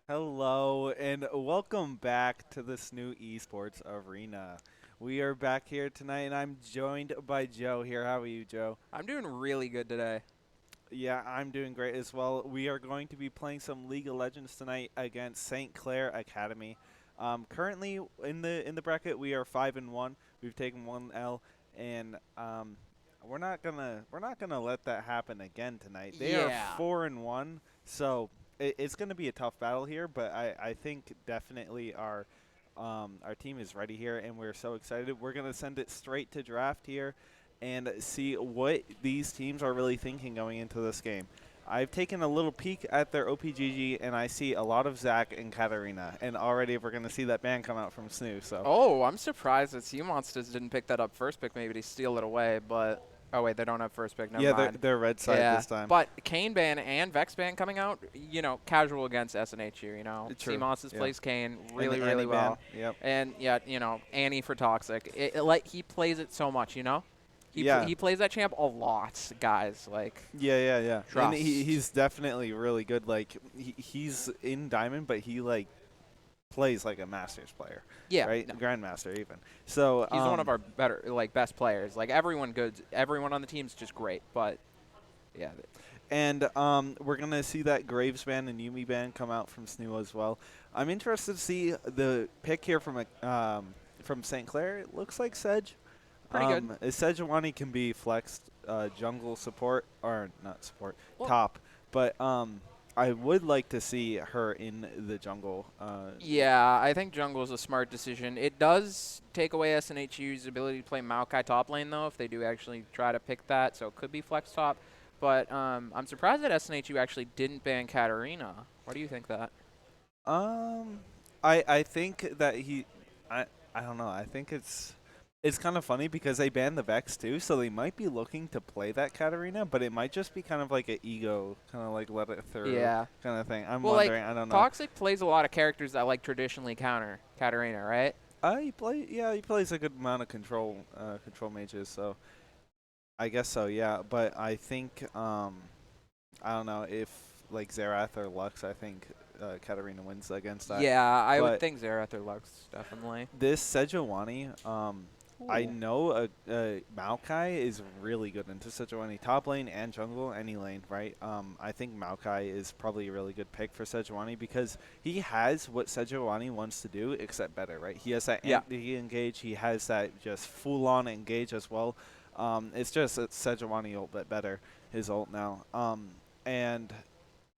Hello and welcome back to this new esports arena. We are back here tonight and I'm joined by Joe here. How are you, Joe? I'm doing really good today. Yeah, I'm doing great as well. We are going to be playing some League of Legends tonight against St. Clair Academy. Currently in the bracket we are 5-1. We've taken one L and we're not gonna let that happen again tonight. They are Yeah. 4-1, so it's gonna be a tough battle here. But I think definitely our team is ready here, and we're so excited. We're gonna send it straight to draft here and see what these teams are really thinking going into this game. I've taken a little peek at their OPGG, and I see a lot of Zach and Katarina, and already we're going to see that ban come out from SNHU. So, Oh, I'm surprised that Sea Monsters didn't pick that up first pick. Maybe to steal it away, but oh wait, they don't have first pick. Never yeah, mind. they're red side Yeah, this time. but Kane ban and Vex ban coming out. Casual against SNHU. Sea True. Monsters Yeah. plays Kane And really, the really Annie ban. well, Yep. and yeah, Annie for Toxic. Like he plays it so much. Yeah. He plays that champ a lot, guys. Like Yeah. And trust. he's definitely really good. Like he's in Diamond, but he like plays like a Masters player, Yeah, right? no. Grandmaster even. So, He's one of our better, like, best players. Like, everyone good. Everyone on the team's just great. But, yeah. and we're gonna see that Graves band and Yumi band come out from SNHU as well. I'm interested to see the pick here from St. Clair. It looks like Sedge. Pretty good. Sejuani can be flexed jungle support or not support Well, top, but I would like to see her in the jungle. yeah, I think jungle is a smart decision. It does take away SNHU's ability to play Maokai top lane, though, if they do actually try to pick that. So it could be flex top. But I'm surprised that SNHU actually didn't ban Katarina. Why do you think that? Um, I think that I don't know. I think it's kind of funny because they banned the Vex too, so they might be looking to play that Katarina, but it might just be kind of like an ego, kind of like let it through Yeah. kind of thing. I'm Well, like, wondering. I don't know. Toxic plays a lot of characters that, like, traditionally counter Katarina, right? He plays a good amount of control mages, so I guess so. Yeah, but I think I don't know if like Xerath or Lux. I think Katarina wins against that, Yeah, I would but think Xerath or Lux, definitely. this Sejuani, I Ooh. know Maokai is really good into Sejuani top lane and jungle, any lane, right? I think Maokai is probably a really good pick for Sejuani because he has what Sejuani wants to do, except better, right? He has that Yeah. anti-engage, he has that just full-on engage as well. It's just that Sejuani ult bit better, his ult now. And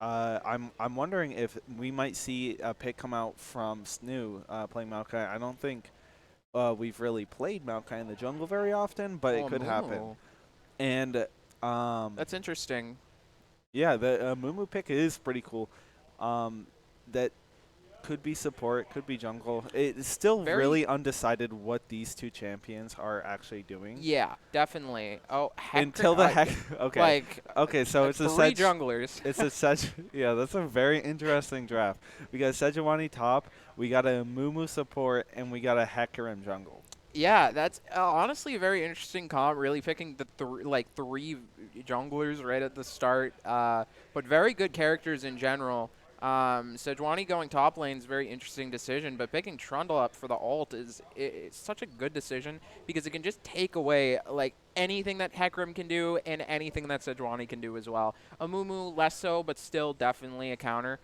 I'm wondering if we might see a pick come out from SNHU playing Maokai. I don't think we've really played Maokai in the jungle very often, but it Oh, could happen. Mumu. And That's interesting. yeah, the Mumu pick is pretty cool. That could be support, could be jungle. It's still Very, really undecided what these two champions are actually doing yeah, definitely. Oh, heck, until the heck. Okay, like, okay. So it's a three Sedge. junglers. It's a Sedge. Yeah, that's a very interesting draft. We got Sejuani top. We got a Mumu support, and we got a Hecarim jungle. Yeah, that's honestly a very interesting comp. Really picking the three junglers right at the start, but very good characters in general. Sejuani going top lane is a very interesting decision, but picking Trundle up for the ult it's such a good decision because it can just take away like anything that Hecarim can do and anything that Sejuani can do as well. Amumu less so, but still definitely a counter.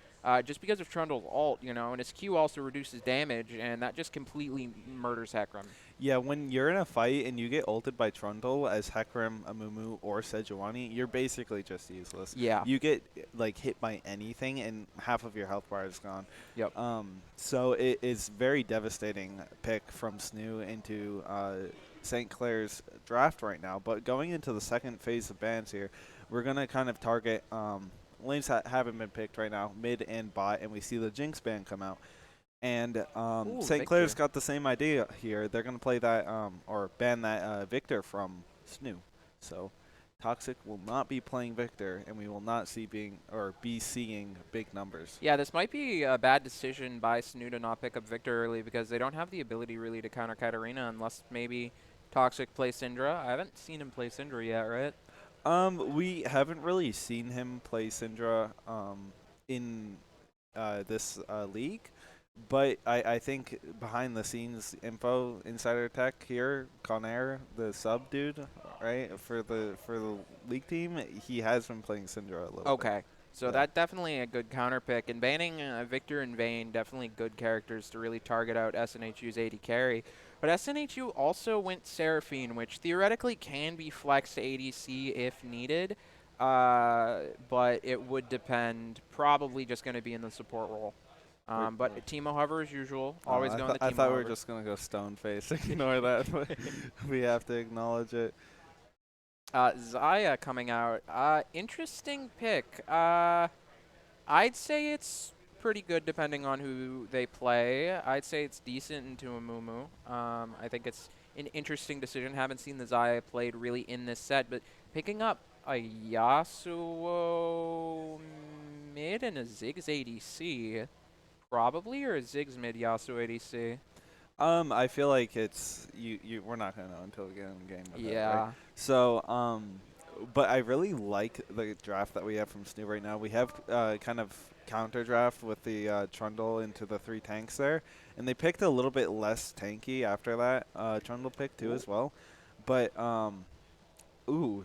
Just because of Trundle's ult, and his Q also reduces damage, and that just completely murders Hecarim. Yeah, when you're in a fight and you get ulted by Trundle as Hecarim, Amumu, or Sejuani, you're basically just useless. Yeah. You get like hit by anything and half of your health bar is gone. Yep. So it is very devastating pick from SNHU into St. Clair's draft right now. But going into the second phase of bans here, we're gonna kind of target lanes that haven't been picked right now, mid and bot, and we see the Jinx ban come out. And Ooh, St. Clair's Victor. got the same idea here. They're going to play that or ban that Victor from SNHU. So Toxic will not be playing Victor, and we will not be seeing big numbers. Yeah, this might be a bad decision by SNHU to not pick up Victor early because they don't have the ability really to counter Katarina unless maybe Toxic plays Syndra. I haven't seen him play Syndra yet, right? We haven't really seen him play Syndra in this league. But I think behind the scenes info, insider tech here, Conair, the sub dude, right for the league team, he has been playing Syndra a little bit. Okay. So Yeah. that definitely a good counter pick. And banning Victor and Vayne, definitely good characters to really target out SNHU's AD carry. But SNHU also went Seraphine, which theoretically can be flexed to ADC if needed. But it would depend. Probably just going to be in the support role. Wait, But Teemo Hover as usual. oh, Always going the I Teemo thought we were Hover. just gonna go stone face. Ignore that. But we have to acknowledge it. Zaya coming out. Interesting pick. I'd say it's pretty good depending on who they play. I'd say it's decent into a Mumu. I think it's an interesting decision. Haven't seen the Zaya played really in this set, but picking up a Yasuo mid and a Ziggs ADC, probably, or a Ziggs mid Yasuo ADC. I feel like it's you. We're not gonna know until we get in the game with it, right? Yeah. So, but I really like the draft that we have from Snoo right now. We have kind of counter draft with the Trundle into the 3 tanks there, and they picked a little bit less tanky after that Trundle pick too as well. But ooh,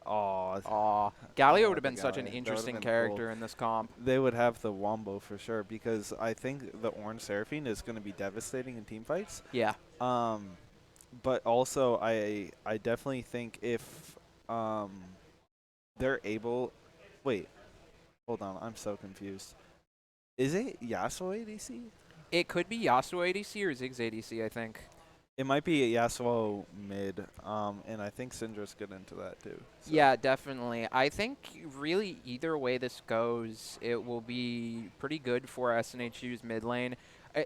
aw, Aw. I Galio would want have the been such an Galleon. That would have interesting been cool. character in this comp. They would have the Wombo for sure because I think the Orange Seraphine is going to be devastating in team fights. Yeah. But also I definitely think if um, they're able, wait, hold on, I'm so confused. Is it Yasuo ADC? It could be Yasuo ADC or Ziggs ADC, I think. It might be Yasuo mid, and I think Syndra's good into that too. So. Yeah, definitely. I think really either way this goes, it will be pretty good for SNHU's mid lane.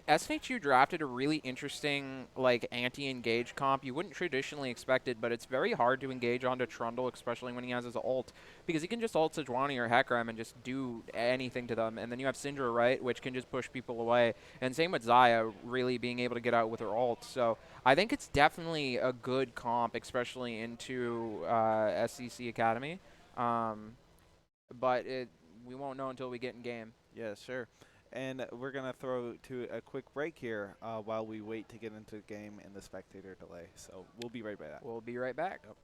SNHU drafted a really interesting like anti-engage comp. You wouldn't traditionally expect it, but it's very hard to engage onto Trundle, especially when he has his ult, because he can just ult Sejuani or Hecarim and just do anything to them. And then you have Syndra, right, which can just push people away. And same with Zaya, really being able to get out with her ult. So I think it's definitely a good comp, especially into SCC Academy. But we won't know until we get in game. Yeah, sure. And we're going to throw to a quick break here while we wait to get into the game and the spectator delay. So we'll be right back. We'll be right back. Yep.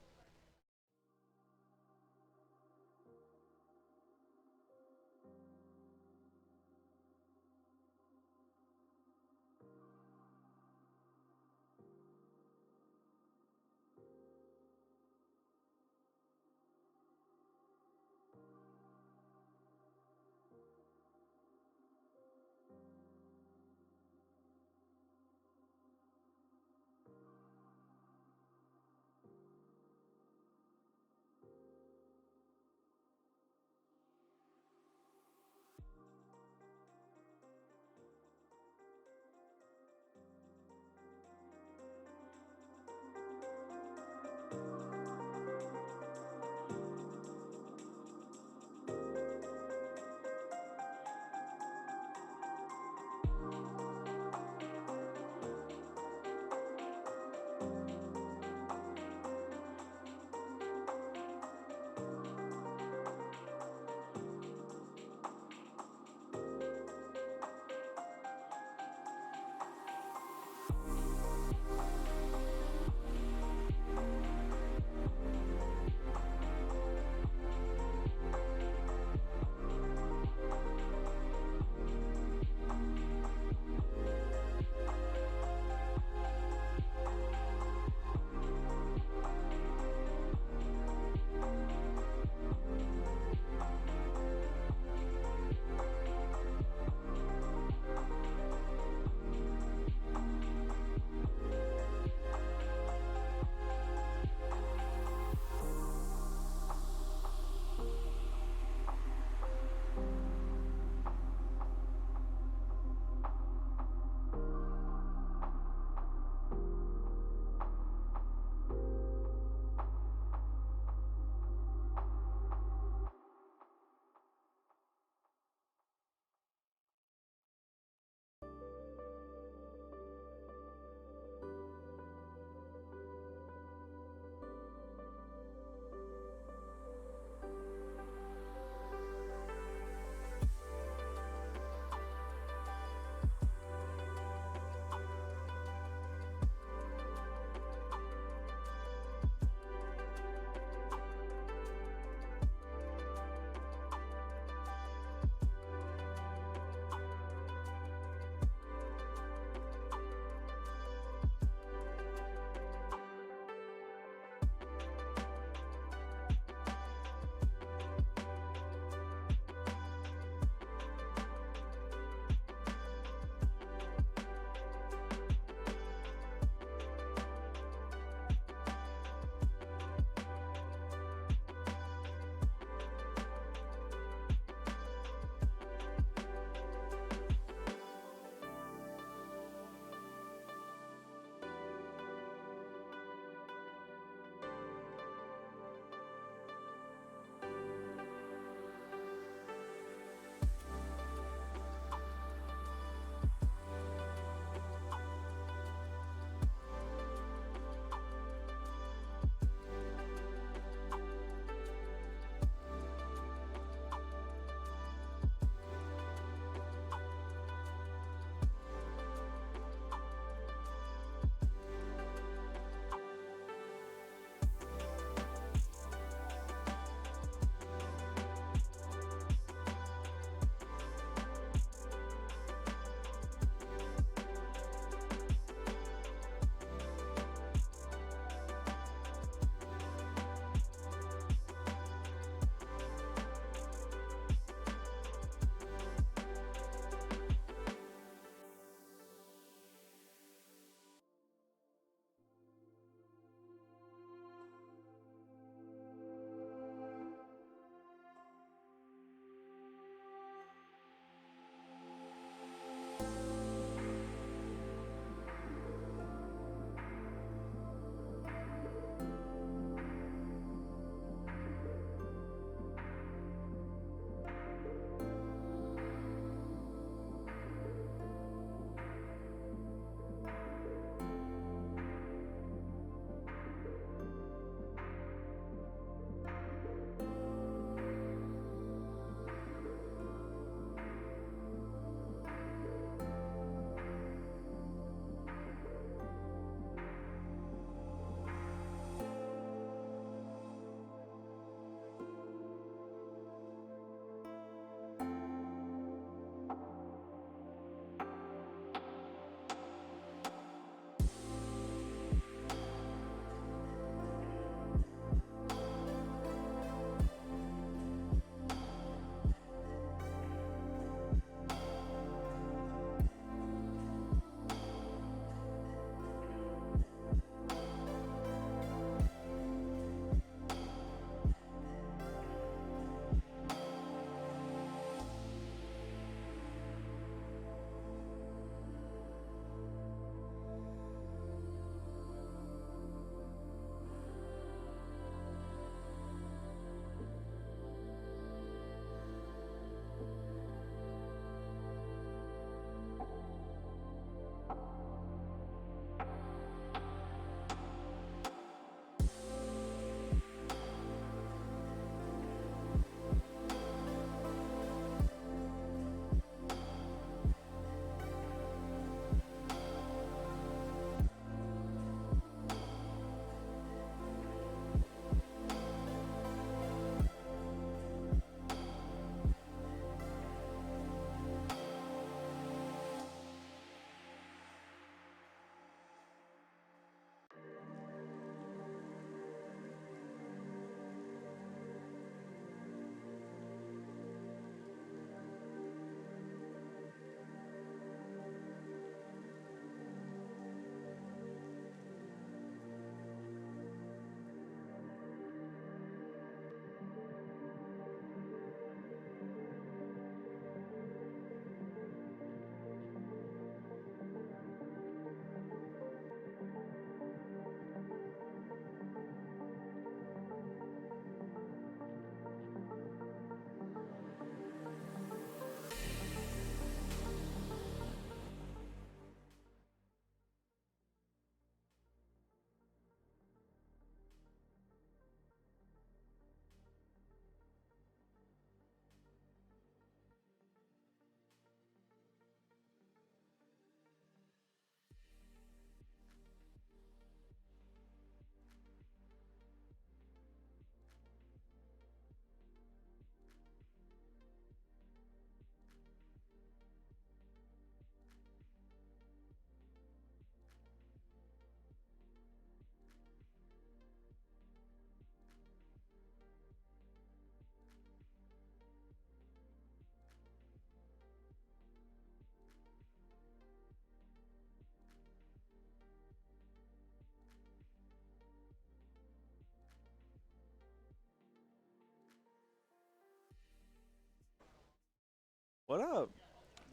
What up?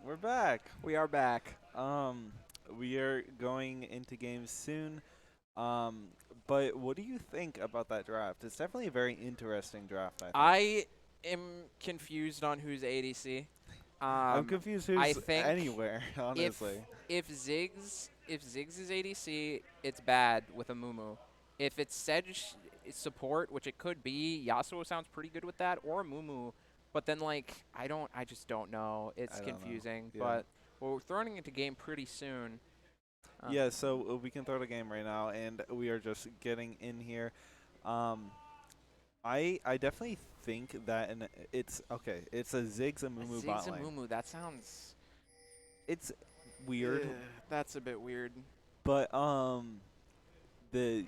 We're back. We are back. Um, we are going into games soon. Um, but what do you think about that draft? It's definitely a very interesting draft, I think. I am confused on who's ADC. I'm confused I who's think anywhere, if honestly. Ziggs is ADC, it's bad with a Mumu. If it's Sedge support, which it could be, Yasuo sounds pretty good with that, or Mumu. But then I just don't know. I It's don't know. confusing. Yeah. But we're throwing it into game pretty soon. Uh, Yeah, so we can throw the game right now, and we are just getting in here. Um, I definitely think that it's okay. It's a Ziggs and Mumu Ziggs bot and lane. Mumu, that sounds. It's weird, That's a bit weird. but the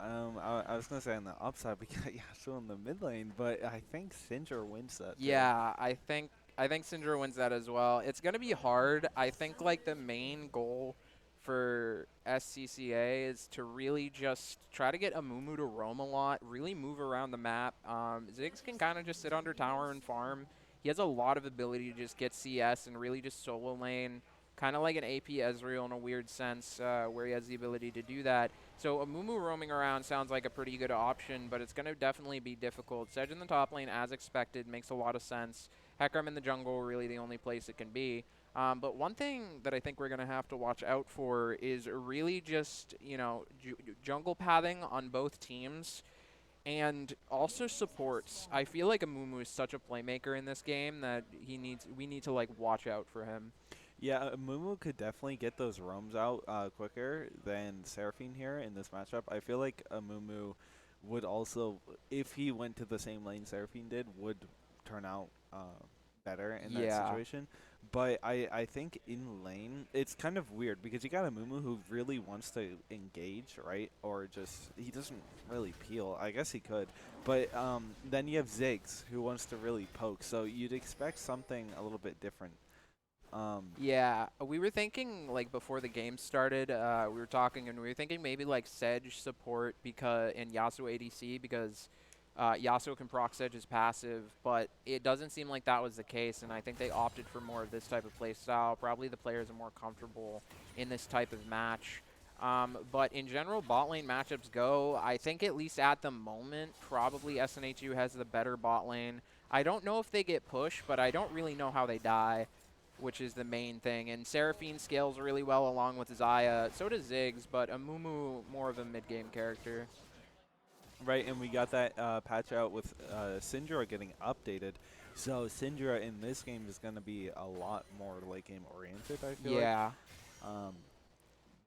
I was gonna say on the upside we got Yasuo in the mid lane, but I think Syndra wins that too. Yeah, I think Syndra wins that as well. It's gonna be hard. I think like the main goal for SCCA is to really just try to get Amumu to roam a lot, really move around the map. Ziggs can kind of just sit under tower and farm. He has a lot of ability to just get CS and really just solo lane, kind of like an AP Ezreal in a weird sense, where he has the ability to do that. So Amumu roaming around sounds like a pretty good option, but it's going to definitely be difficult. Sedge in the top lane, as expected, makes a lot of sense. Hecarim in the jungle, really the only place it can be. But one thing that I think we're going to have to watch out for is really just, jungle pathing on both teams and also supports. I feel like Amumu is such a playmaker in this game that we need to like watch out for him. Yeah, Mumu could definitely get those roams out quicker than Seraphine here in this matchup. I feel like Mumu would also, if he went to the same lane Seraphine did, would turn out better in that Yeah. situation. But I think in lane, it's kind of weird because you got a Mumu who really wants to engage, right? Or just, he doesn't really peel. I guess he could. But then you have Ziggs who wants to really poke. So you'd expect something a little bit different. Yeah, we were thinking like before the game started, we were talking and we were thinking maybe like Sedge support because and Yasuo ADC because Yasuo can proc Sedge's passive, but it doesn't seem like that was the case, and I think they opted for more of this type of play style. Probably the players are more comfortable in this type of match. But in general, bot lane matchups go. I think at least at the moment, probably SNHU has the better bot lane. I don't know if they get pushed, but I don't really know how they die, which is the main thing. And Seraphine scales really well along with Zaya. So does Ziggs, but Amumu more of a mid-game character. Right, and we got that patch out with Syndra getting updated. So Syndra in this game is going to be a lot more late game oriented, I feel like. Yeah. Um,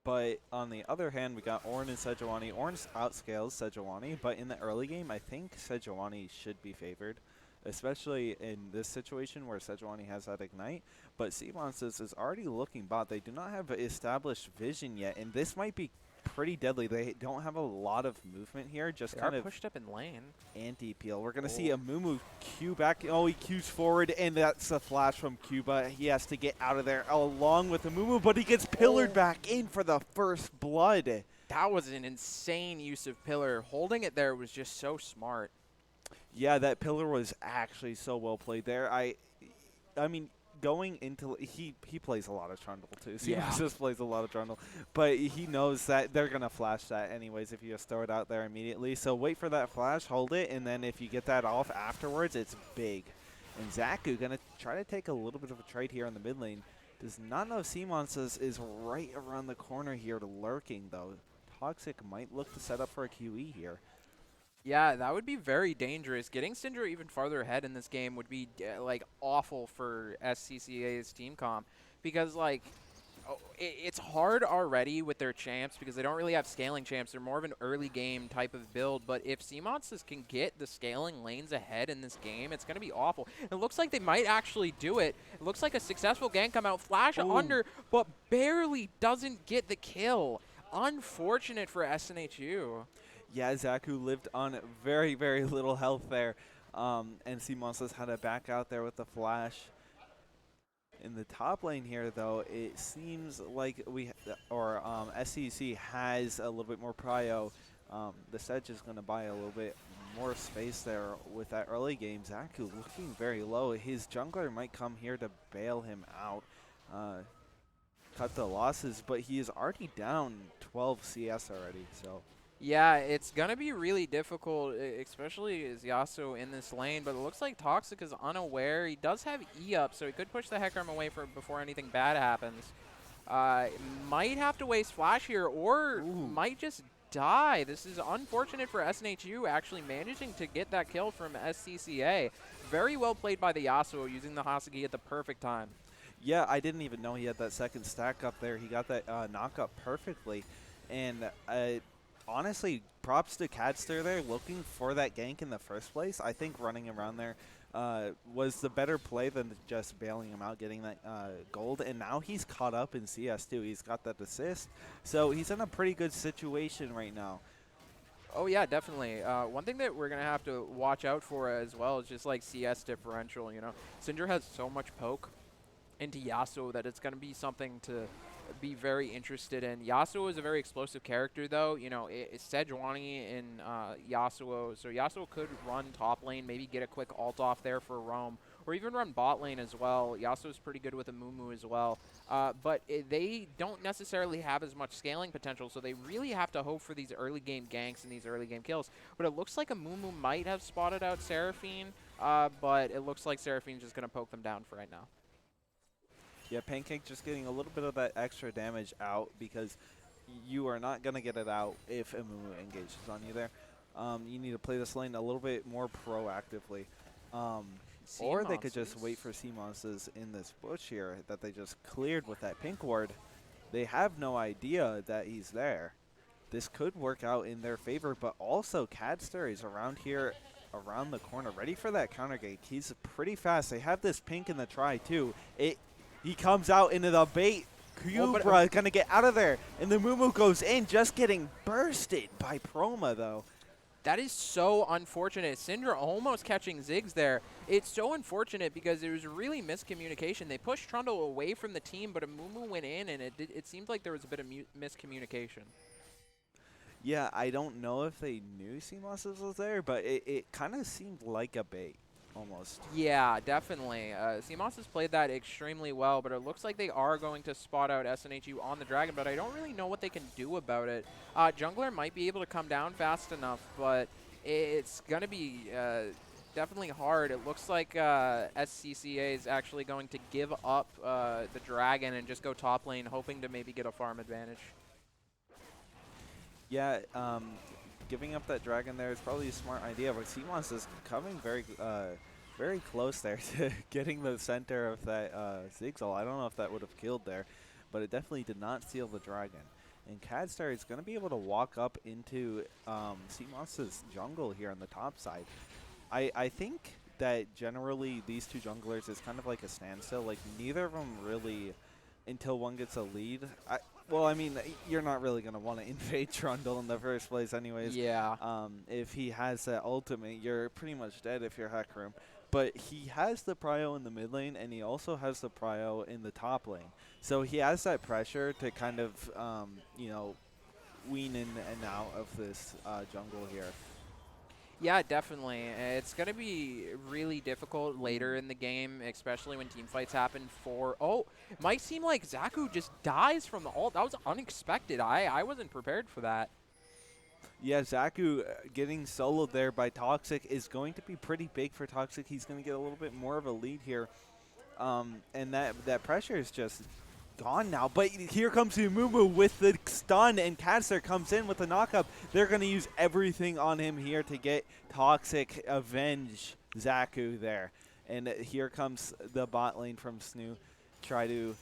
but on the other hand, we got Ornn and Sejuani. Ornn outscales Sejuani, but in the early game, I think Sejuani should be favored, especially in this situation where Sejuani has that Ignite. But Seamonsters is already looking bot. They do not have established vision yet, and this might be pretty deadly. They don't have a lot of movement here, just They are kind of pushed up in lane. anti-peel. We're going to see Oh. a Mumu Q back. Oh, he Qs forward, and that's a flash from Cuba. He has to get out of there along with the Mumu, but he gets pillared back in for the first blood. That was an insane use of Pillar. Holding it there was just so smart. Yeah, that pillar was actually so well played there. I mean, going into he plays a lot of Trundle too. Yeah. Seamus just plays a lot of Trundle, but he knows that they're gonna flash that anyways if you just throw it out there immediately. So wait for that flash, hold it, and then if you get that off afterwards, it's big. And Zaku gonna try to take a little bit of a trade here on the mid lane. Does not know Seamonsters is right around the corner here, lurking though. Toxic might look to set up for a QE here. Yeah, that would be very dangerous. Getting Syndra even farther ahead in this game would be like awful for SCCA's team comp because it's hard already with their champs because they don't really have scaling champs. They're more of an early game type of build, but if Seamonsters can get the scaling lanes ahead in this game, it's going to be awful. It looks like they might actually do it. It looks like a successful gank come out, flash under, but barely doesn't get the kill. Unfortunate for SNHU. Yeah, Zaku lived on very, very little health there. And Seamonsters had to back out there with the flash. In the top lane here, though, it seems like SCC has a little bit more prio. The Sedge is going to buy a little bit more space there with that early game. Zaku looking very low. His jungler might come here to bail him out, cut the losses, but he is already down 12 CS already. So Yeah, it's going to be really difficult, especially as Yasuo in this lane, but it looks like Toxic is unaware. He does have E up, so he could push the Hecarim away before anything bad happens. Uh, might have to waste Flash here, or ooh. might just die. This is unfortunate for SNHU actually managing to get that kill from SCCA. Very well played by the Yasuo, using the Hasugi at the perfect time. Yeah, I didn't even know he had that second stack up there. He got that knock up perfectly. And honestly, props to Cadster there looking for that gank in the first place. I think running around there was the better play than just bailing him out, getting that gold. And now he's caught up in CS too. He's got that assist. So he's in a pretty good situation right now. Oh yeah, definitely. One thing that we're gonna have to watch out for as well is just like CS differential. You know, Syndra has so much poke into Yasuo that it's going to be something to be very interested in. Yasuo is a very explosive character, though. You know, it's Sejuani in Yasuo, so Yasuo could run top lane, maybe get a quick ult off there for roam, or even run bot lane as well. Yasuo's pretty good with a Mumu as well, but they don't necessarily have as much scaling potential, so they really have to hope for these early game ganks and these early game kills. But it looks like a Mumu might have spotted out Seraphine, but it looks like Seraphine's just going to poke them down for right now. Yeah, Pancake just getting a little bit of that extra damage out because you are not going to get it out if Amumu engages on you there. You need to play this lane a little bit more proactively. Or they could just wait for CMOSs in this bush here that they just cleared with that pink ward. They have no idea that he's there. This could work out in their favor, but also Cadster is around here, around the corner, ready for that counter gank. He's pretty fast. They have this pink in the try too. He comes out into the bait. Cubra is going to get out of there. And the Mumu goes in, just getting bursted by Proma, though. That is so unfortunate. Syndra almost catching Ziggs there. It's so unfortunate because there was really miscommunication. They pushed Trundle away from the team, but a Mumu went in, and it seemed like there was a bit of miscommunication. Yeah, I don't know if they knew CMOS was there, but it kind of seemed like a bait. Almost. Yeah, definitely. CMOS has played that extremely well, but it looks like they are going to spot out SNHU on the Dragon, but I don't really know what they can do about it. Jungler might be able to come down fast enough, but it's going to be definitely hard. It looks like SCCA is actually going to give up the Dragon and just go top lane, hoping to maybe get a farm advantage. Yeah, giving up that dragon there is probably a smart idea, but CMOS is coming very close there to getting the center of that Zigzal. I don't know if that would have killed there, but it definitely did not steal the dragon. And Cadstar is going to be able to walk up into CMOS's jungle here on the top side. I think that generally these two junglers is kind of like a standstill. Like, neither of them really, until one gets a lead. Well, I mean, you're not really going to want to invade Trundle in the first place anyways. Yeah. If he has that ultimate, you're pretty much dead if you're Hecarim. But he has the prio in the mid lane, and he also has the prio in the top lane. So he has that pressure to kind of, you know, wean in and out of this jungle here. Yeah, definitely. It's going to be really difficult later in the game, especially when team fights happen for... Oh, it might seem like Zaku just dies from the ult. That was unexpected. I wasn't prepared for that. Yeah, Zaku getting soloed there by Toxic is going to be pretty big for Toxic. He's going to get a little bit more of a lead here. And that pressure is just gone now. But here comes Umumu with the stun, and Cadster comes in with the knockup. They're going to use everything on him here to get Toxic avenge Zaku there. And here comes the bot lane from SNHU. Try to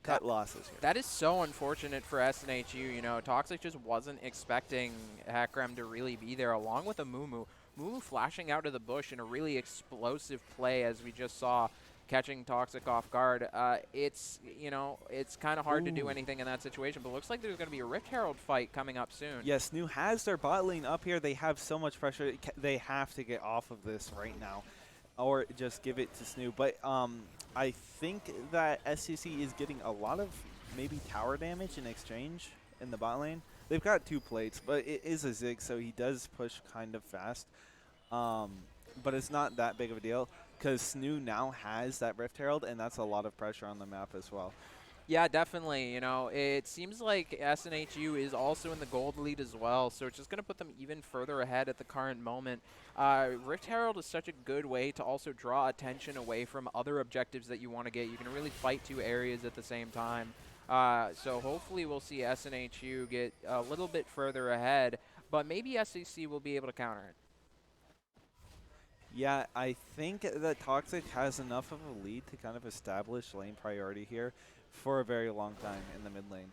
cut losses here. That is so unfortunate for SNHU. You know, Toxic just wasn't expecting Hecarim to really be there, along with a Mumu. Mumu flashing out of the bush in a really explosive play, as we just saw, catching Toxic off guard. It's, you know, it's kind of hard to do anything in that situation, but it looks like there's going to be a Rift Herald fight coming up soon. Yes, SNHU has their bot lane up here. They have so much pressure. They have to get off of this right now, or just give it to SNHU. But I think that SCC is getting a lot of maybe tower damage in exchange in the bot lane. they've got 2 plates, but it is a Zig, so he does push kind of fast. Um, but it's not that big of a deal because SNHU now has that Rift Herald, and that's a lot of pressure on the map as well. Yeah, definitely. You know, it seems like SNHU is also in the gold lead as well, so it's just going to put them even further ahead at the current moment. Rift Herald is such a good way to also draw attention away from other objectives that you want to get. You can really fight 2 areas at the same time. So hopefully we'll see SNHU get a little bit further ahead, but maybe SEC will be able to counter it. Yeah, I think that Toxic has enough of a lead to kind of establish lane priority here for a very long time in the mid lane.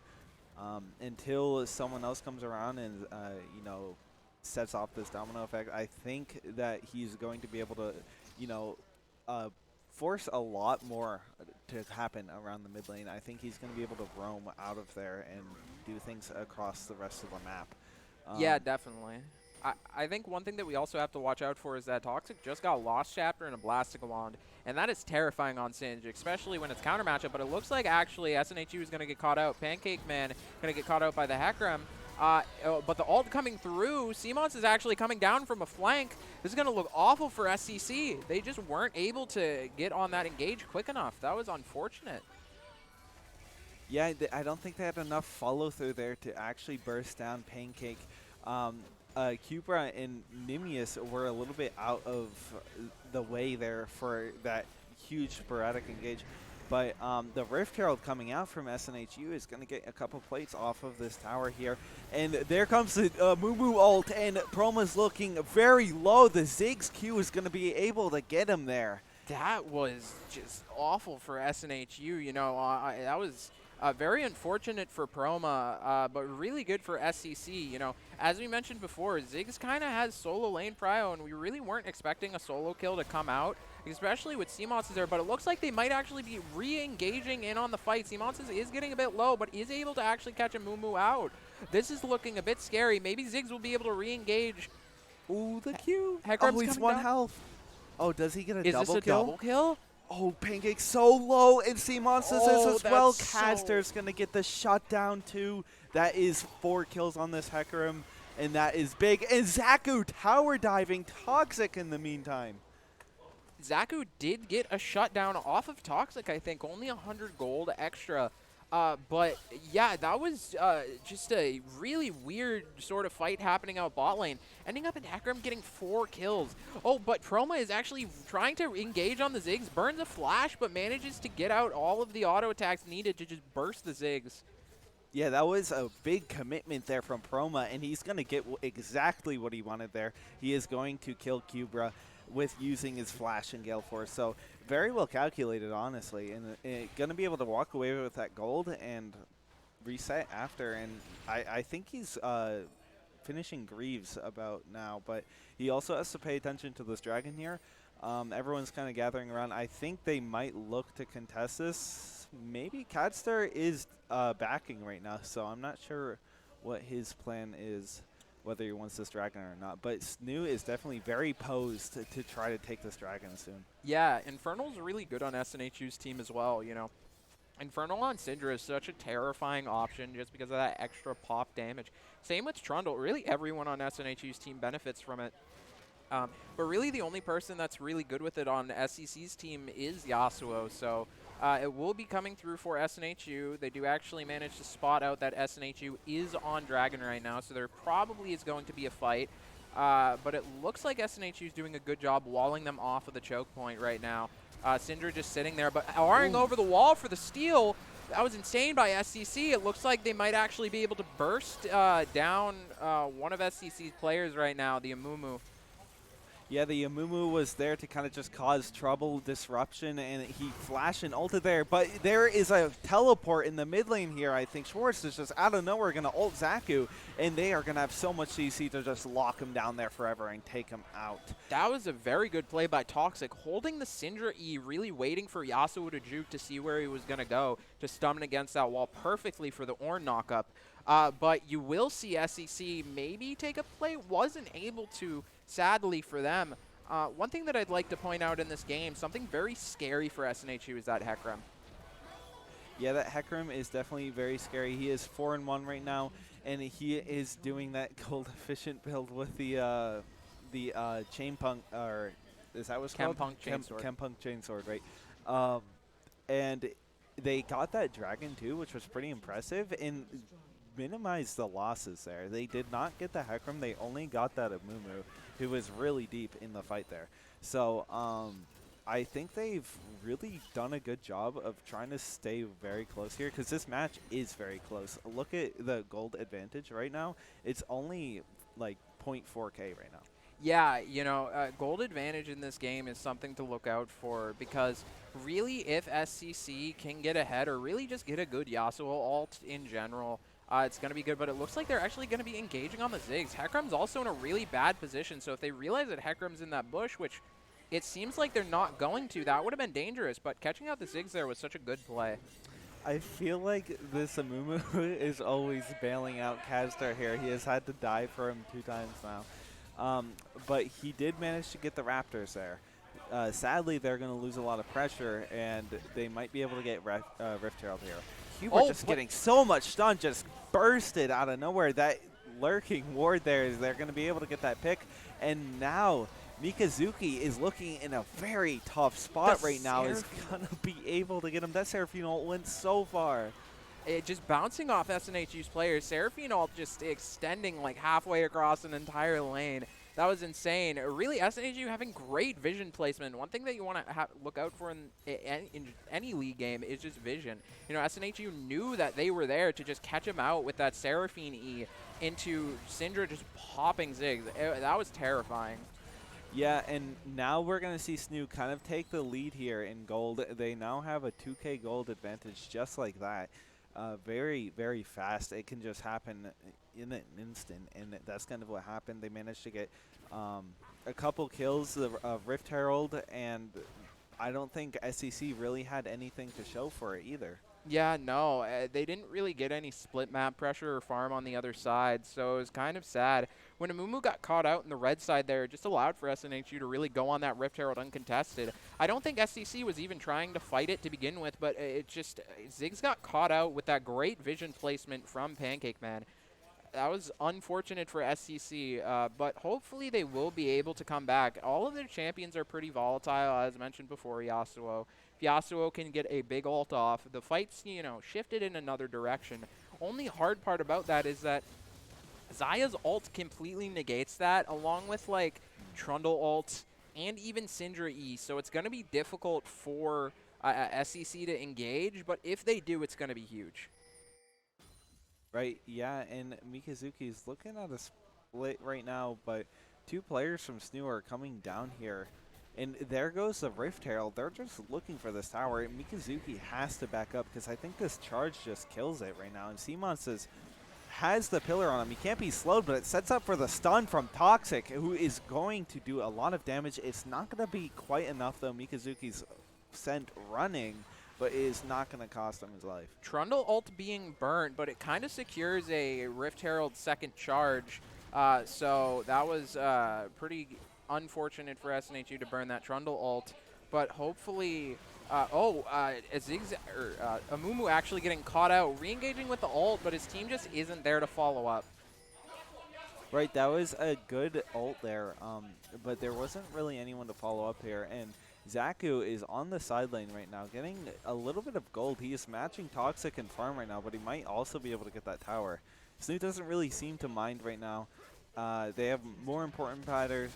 Until someone else comes around and, you know, sets off this domino effect, I think that he's going to be able to, you know, force a lot more to happen around the mid lane. I think he's going to be able to roam out of there and do things across the rest of the map. Yeah, definitely. I think one thing that we also have to watch out for is that Toxic just got Lost Chapter and a Blastic Wand, and that is terrifying on Singe, especially when it's counter matchup, but it looks like actually SNHU is going to get caught out. Pancake Man going to get caught out by the Hecarim. But the ult coming through, Seamons is actually coming down from a flank. This is going to look awful for SCC. They just weren't able to get on that engage quick enough. That was unfortunate. Yeah, I don't think they had enough follow through there to actually burst down Pancake. Cupra and Nimius were a little bit out of the way there for that huge sporadic engage. But the Rift Herald coming out from SNHU is going to get a couple plates off of this tower here. And there comes the Moo ult, and Proma's looking very low. The Ziggs Q is going to be able to get him there. That was just awful for SNHU. You know, that was very unfortunate for Proma, but really good for SCC. You know, as we mentioned before, Ziggs kind of has solo lane prio, and we really weren't expecting a solo kill to come out, especially with Seamons there, but it looks like they might actually be re-engaging in on the fight. Seamons is getting a bit low, but is able to actually catch a Moo out. This is looking a bit scary. Maybe Ziggs will be able to re-engage. Ooh, the Q. Hecarim's he's coming 1 down. health. Oh, does he get a Is double this a kill? double kill? Oh, Pancake's so low, and Seamons Oh, is as well. that's so- Caster's going to get the shutdown too. That is 4 kills on this Hecarim, and that is big. And Zaku tower diving Toxic in the meantime. Zaku did get a shutdown off of Toxic, I think, only 100 gold extra. But yeah, that was just a really weird sort of fight happening out bot lane, ending up in Hecarim getting 4 kills. Oh, but Proma is actually trying to engage on the Ziggs, burns a flash, but manages to get out all of the auto attacks needed to just burst the Ziggs. Yeah, that was a big commitment there from Proma, and he's going to get exactly what he wanted there. He is going to kill Cubra with using his flash and Gale Force. So very well calculated, honestly, and going to be able to walk away with that gold and reset after. And I think he's finishing Greaves about now, but he also has to pay attention to this dragon here. Everyone's kind of gathering around. I think they might look to contest this. Maybe Cadster is backing right now, so I'm not sure what his plan is, whether he wants this dragon or not. But SNHU is definitely very posed to try to take this dragon soon. Yeah, Infernal's really good on SNHU's team as well, you know. Infernal on Syndra is such a terrifying option just because of that extra pop damage. Same with Trundle. Really everyone on SNHU's team benefits from it. But really the only person that's really good with it on SEC's team is Yasuo. So it will be coming through for SNHU. They do actually manage to spot out that SNHU is on Dragon right now, so there probably is going to be a fight. But it looks like SNHU is doing a good job walling them off of the choke point right now. Syndra just sitting there, but R'ing over the wall for the steal. That was insane by SCC. It looks like they might actually be able to burst down one of SCC's players right now, the Amumu. Yeah, the Amumu was there to kind of just cause trouble, disruption, and he flashed and ulted there. But there is a teleport in the mid lane here. I think Schwartz is just out of nowhere going to ult Zaku, and they are going to have so much CC to just lock him down there forever and take him out. That was a very good play by Toxic, holding the Syndra E, really waiting for Yasuo to juke to see where he was going to go, to stun against that wall perfectly for the Ornn knockup. But you will see SEC maybe take a play, wasn't able to, sadly for them. One thing that I'd like to point out in this game, something very scary for SNHU is that Hecarim. Yeah, that Hecarim is definitely very scary. He is 4-1 right now, and he is doing that gold efficient build with the chain punk, or is that what's called? Punk Chainsword. Chem punk chainsword, right? Um, and they got that dragon too, which was pretty impressive, and minimized the losses there. They did not get the Hecarim. They only got that Amumu, who was really deep in the fight there. So I think they've really done a good job of trying to stay very close here, because this match is very close. Look at the gold advantage right now. It's only like 0.4K right now. Yeah, you know, gold advantage in this game is something to look out for, because really if SCC can get ahead or really just get a good Yasuo ult in general, it's going to be good. But it looks like they're actually going to be engaging on the Ziggs. Hecarim's also in a really bad position, so if they realize that Hecarim's in that bush, which it seems like they're not going to, that would have been dangerous. But catching out the Ziggs there was such a good play. I feel like this Amumu is always bailing out Kazstar here. He has had to die for him 2 times now. But he did manage to get the Raptors there. Sadly, they're going to lose a lot of pressure, and they might be able to get Rift Herald here. Hubert just getting so much stun, just bursted out of nowhere. That lurking ward there, they're going to be able to get that pick. And now Mikazuki is looking in a very tough spot right now. Is going to be able to get him. That Seraphine ult went so far. Just bouncing off SNHU's players. Seraphine ult just extending like halfway across an entire lane. That was insane. Really, SNHU having great vision placement. One thing that you want to look out for in any league game is just vision. You know, SNHU knew that they were there to just catch him out with that Seraphine E into Syndra just popping Ziggs. That was terrifying. Yeah, and now we're going to see SNHU kind of take the lead here in gold. They now have a 2K gold advantage just like that. Very, very fast. It can just happen in an instant, and that's kind of what happened. They managed to get a couple kills of Rift Herald, and I don't think SEC really had anything to show for it either. Yeah, no, they didn't really get any split map pressure or farm on the other side, so it was kind of sad. When Amumu got caught out in the red side there, it just allowed for SNHU to really go on that Rift Herald uncontested. I don't think SCC was even trying to fight it to begin with, but it just, Ziggs got caught out with that great vision placement from Pancake Man. That was unfortunate for SCC, but hopefully they will be able to come back. All of their champions are pretty volatile, as mentioned before, Yasuo. If Yasuo can get a big ult off, the fight's, you know, shifted in another direction. Only hard part about that is that Xayah's ult completely negates that, along with, like, Trundle ult and even Syndra E, so it's going to be difficult for SCC to engage, but if they do, it's going to be huge. Right, yeah, and Mikazuki's looking at a split right now, but 2 players from SNHU are coming down here. And there goes the Rift Herald. They're just looking for this tower. And Mikazuki has to back up, because I think this charge just kills it right now. And Simon has the pillar on him. He can't be slowed, but it sets up for the stun from Toxic, who is going to do a lot of damage. It's not going to be quite enough, though. Mikazuki's sent running, but it is not going to cost him his life. Trundle ult being burnt, but it kind of secures a Rift Herald second charge. So that was pretty unfortunate for SNHU to burn that Trundle ult. But hopefully, Amumu actually getting caught out, re-engaging with the ult, but his team just isn't there to follow up. Right, that was a good ult there, but there wasn't really anyone to follow up here. And Zaku is on the side lane right now, getting a little bit of gold. He is matching Toxic and Farm right now, but he might also be able to get that tower. SNHU doesn't really seem to mind right now. They have more important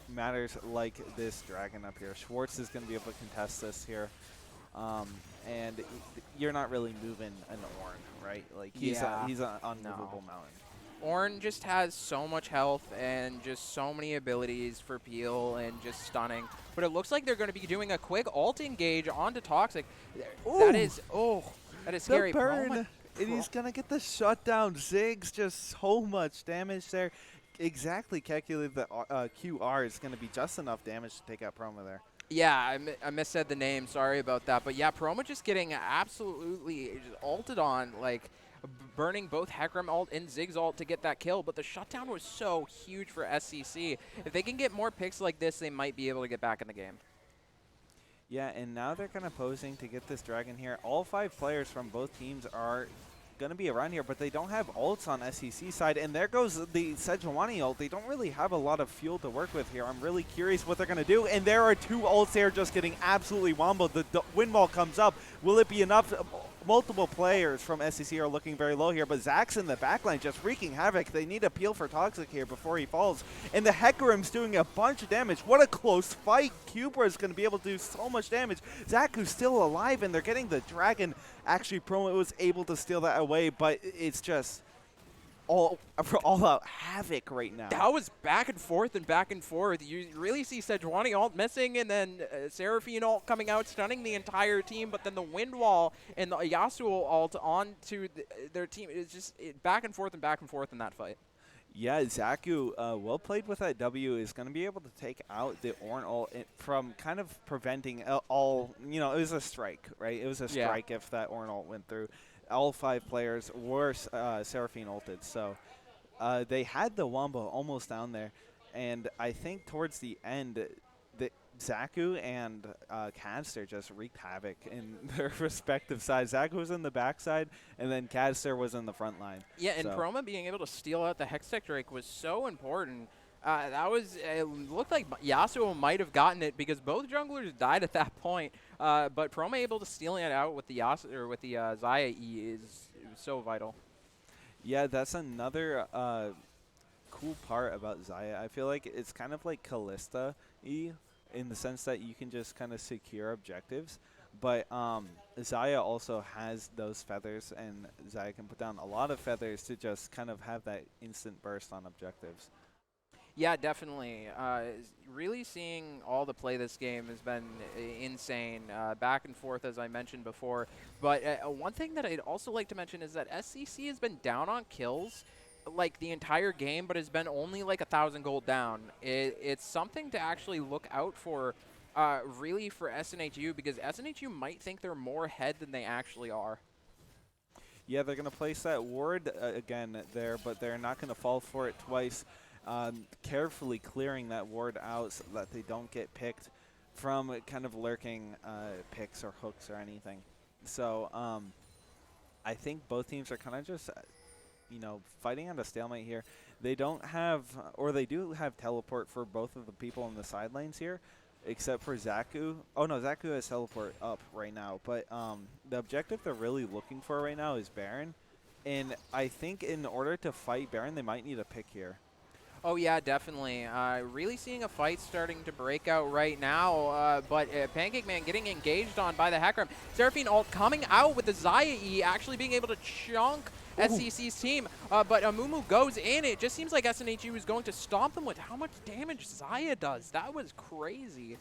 matters like this dragon up here. Schwartz is going to be able to contest this here. And you're not really moving an Ornn, right? Like he's an unmovable mountain. Ornn just has so much health and just so many abilities for peel and just stunning. But it looks like they're going to be doing a quick ult engage onto Toxic. Ooh. That is scary. The burn, and he's going to get the shutdown. Ziggs, just so much damage there. Exactly calculated that QR is going to be just enough damage to take out Promo there. Yeah, I missaid the name. Sorry about that. But yeah, Promo just getting absolutely just ulted on, like burning both Hecarim ult and Ziggs ult to get that kill. But the shutdown was so huge for SCC. If they can get more picks like this, they might be able to get back in the game. Yeah, and now they're kind of posing to get this dragon here. All 5 players from both teams are going to be around here, but they don't have ults on SEC side. And there goes the Sejuani ult. They don't really have a lot of fuel to work with here. I'm really curious what they're going to do. And there are 2 ults there just getting absolutely womboed. The windwall comes up. Will it be enough? Multiple players from SEC are looking very low here, but Zach's in the backline just wreaking havoc. They need a peel for Toxic here before he falls. And the Hecarim's doing a bunch of damage. What a close fight. Cubra is going to be able to do so much damage. Zach, who's still alive, and they're getting the dragon. Actually, Promo was able to steal that away, but it's just all out havoc right now. That was back and forth and back and forth. You really see Sejuani ult missing, and then Seraphine ult coming out, stunning the entire team, but then the wind wall and the Yasuo ult onto their team. It's just back and forth in that fight. Yeah, Zaku, well played with that W, is going to be able to take out the Ornn ult from kind of preventing all, it was a strike, right? It was a strike if that Ornn ult went through. All 5 players were Seraphine ulted, so they had the Wombo almost down there. And I think towards the end, Zaku and Cadster just wreaked havoc in their respective sides. Zaku was in the backside, and then Cadster was in the front line. Yeah, and Proma being able to steal out the Hextech Drake was so important. It looked like Yasuo might have gotten it because both junglers died at that point. But Proma able to steal it out with the Xayah E is so vital. Yeah, that's another cool part about Xayah. I feel like it's kind of like Kalista E in the sense that you can just kind of secure objectives. But Xayah also has those feathers, and Xayah can put down a lot of feathers to just kind of have that instant burst on objectives. Yeah, definitely. Really seeing all the play this game has been insane. Back and forth, as I mentioned before. But one thing that I'd also like to mention is that SCC has been down on kills like the entire game, but has been only like 1,000 gold down. It's something to actually look out for, really, for SNHU, because SNHU might think they're more ahead than they actually are. Yeah, they're going to place that ward again there, but they're not going to fall for it twice. Carefully clearing that ward out so that they don't get picked from kind of lurking picks or hooks or anything. So I think both teams are kind of just, fighting at a stalemate here. They don't have, or they do have teleport for both of the people in the side lanes here, except for Zaku. Oh no, Zaku has teleport up right now, but the objective they're really looking for right now is Baron. And I think in order to fight Baron, they might need a pick here. Oh yeah, definitely. Really seeing a fight starting to break out right now, but Pancake Man getting engaged on by the Hecarim. Seraphine ult coming out with the Xayah E, actually being able to chunk SCC's team, but Amumu goes in. It just seems like SNHU is going to stomp them with how much damage Xayah does. That was crazy.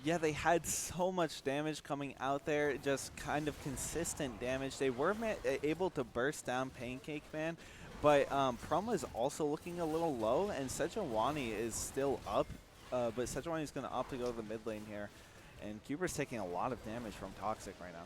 Yeah, they had so much damage coming out there, just kind of consistent damage. They were able to burst down Pancake Man, but Proma is also looking a little low, and Sejuani is still up, but Sejuani is going to opt to go to the mid lane here. And Cuber's taking a lot of damage from Toxic right now.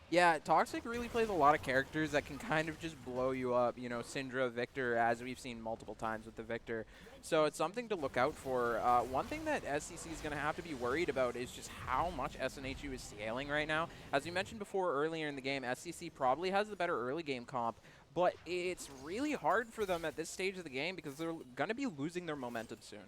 Yeah, Toxic really plays a lot of characters that can kind of just blow you up. Syndra, Victor, as we've seen multiple times with the Victor. So it's something to look out for. One thing that SCC is going to have to be worried about is just how much SNHU is scaling right now. As we mentioned before earlier in the game, SCC probably has the better early game comp, but it's really hard for them at this stage of the game because they're going to be losing their momentum soon.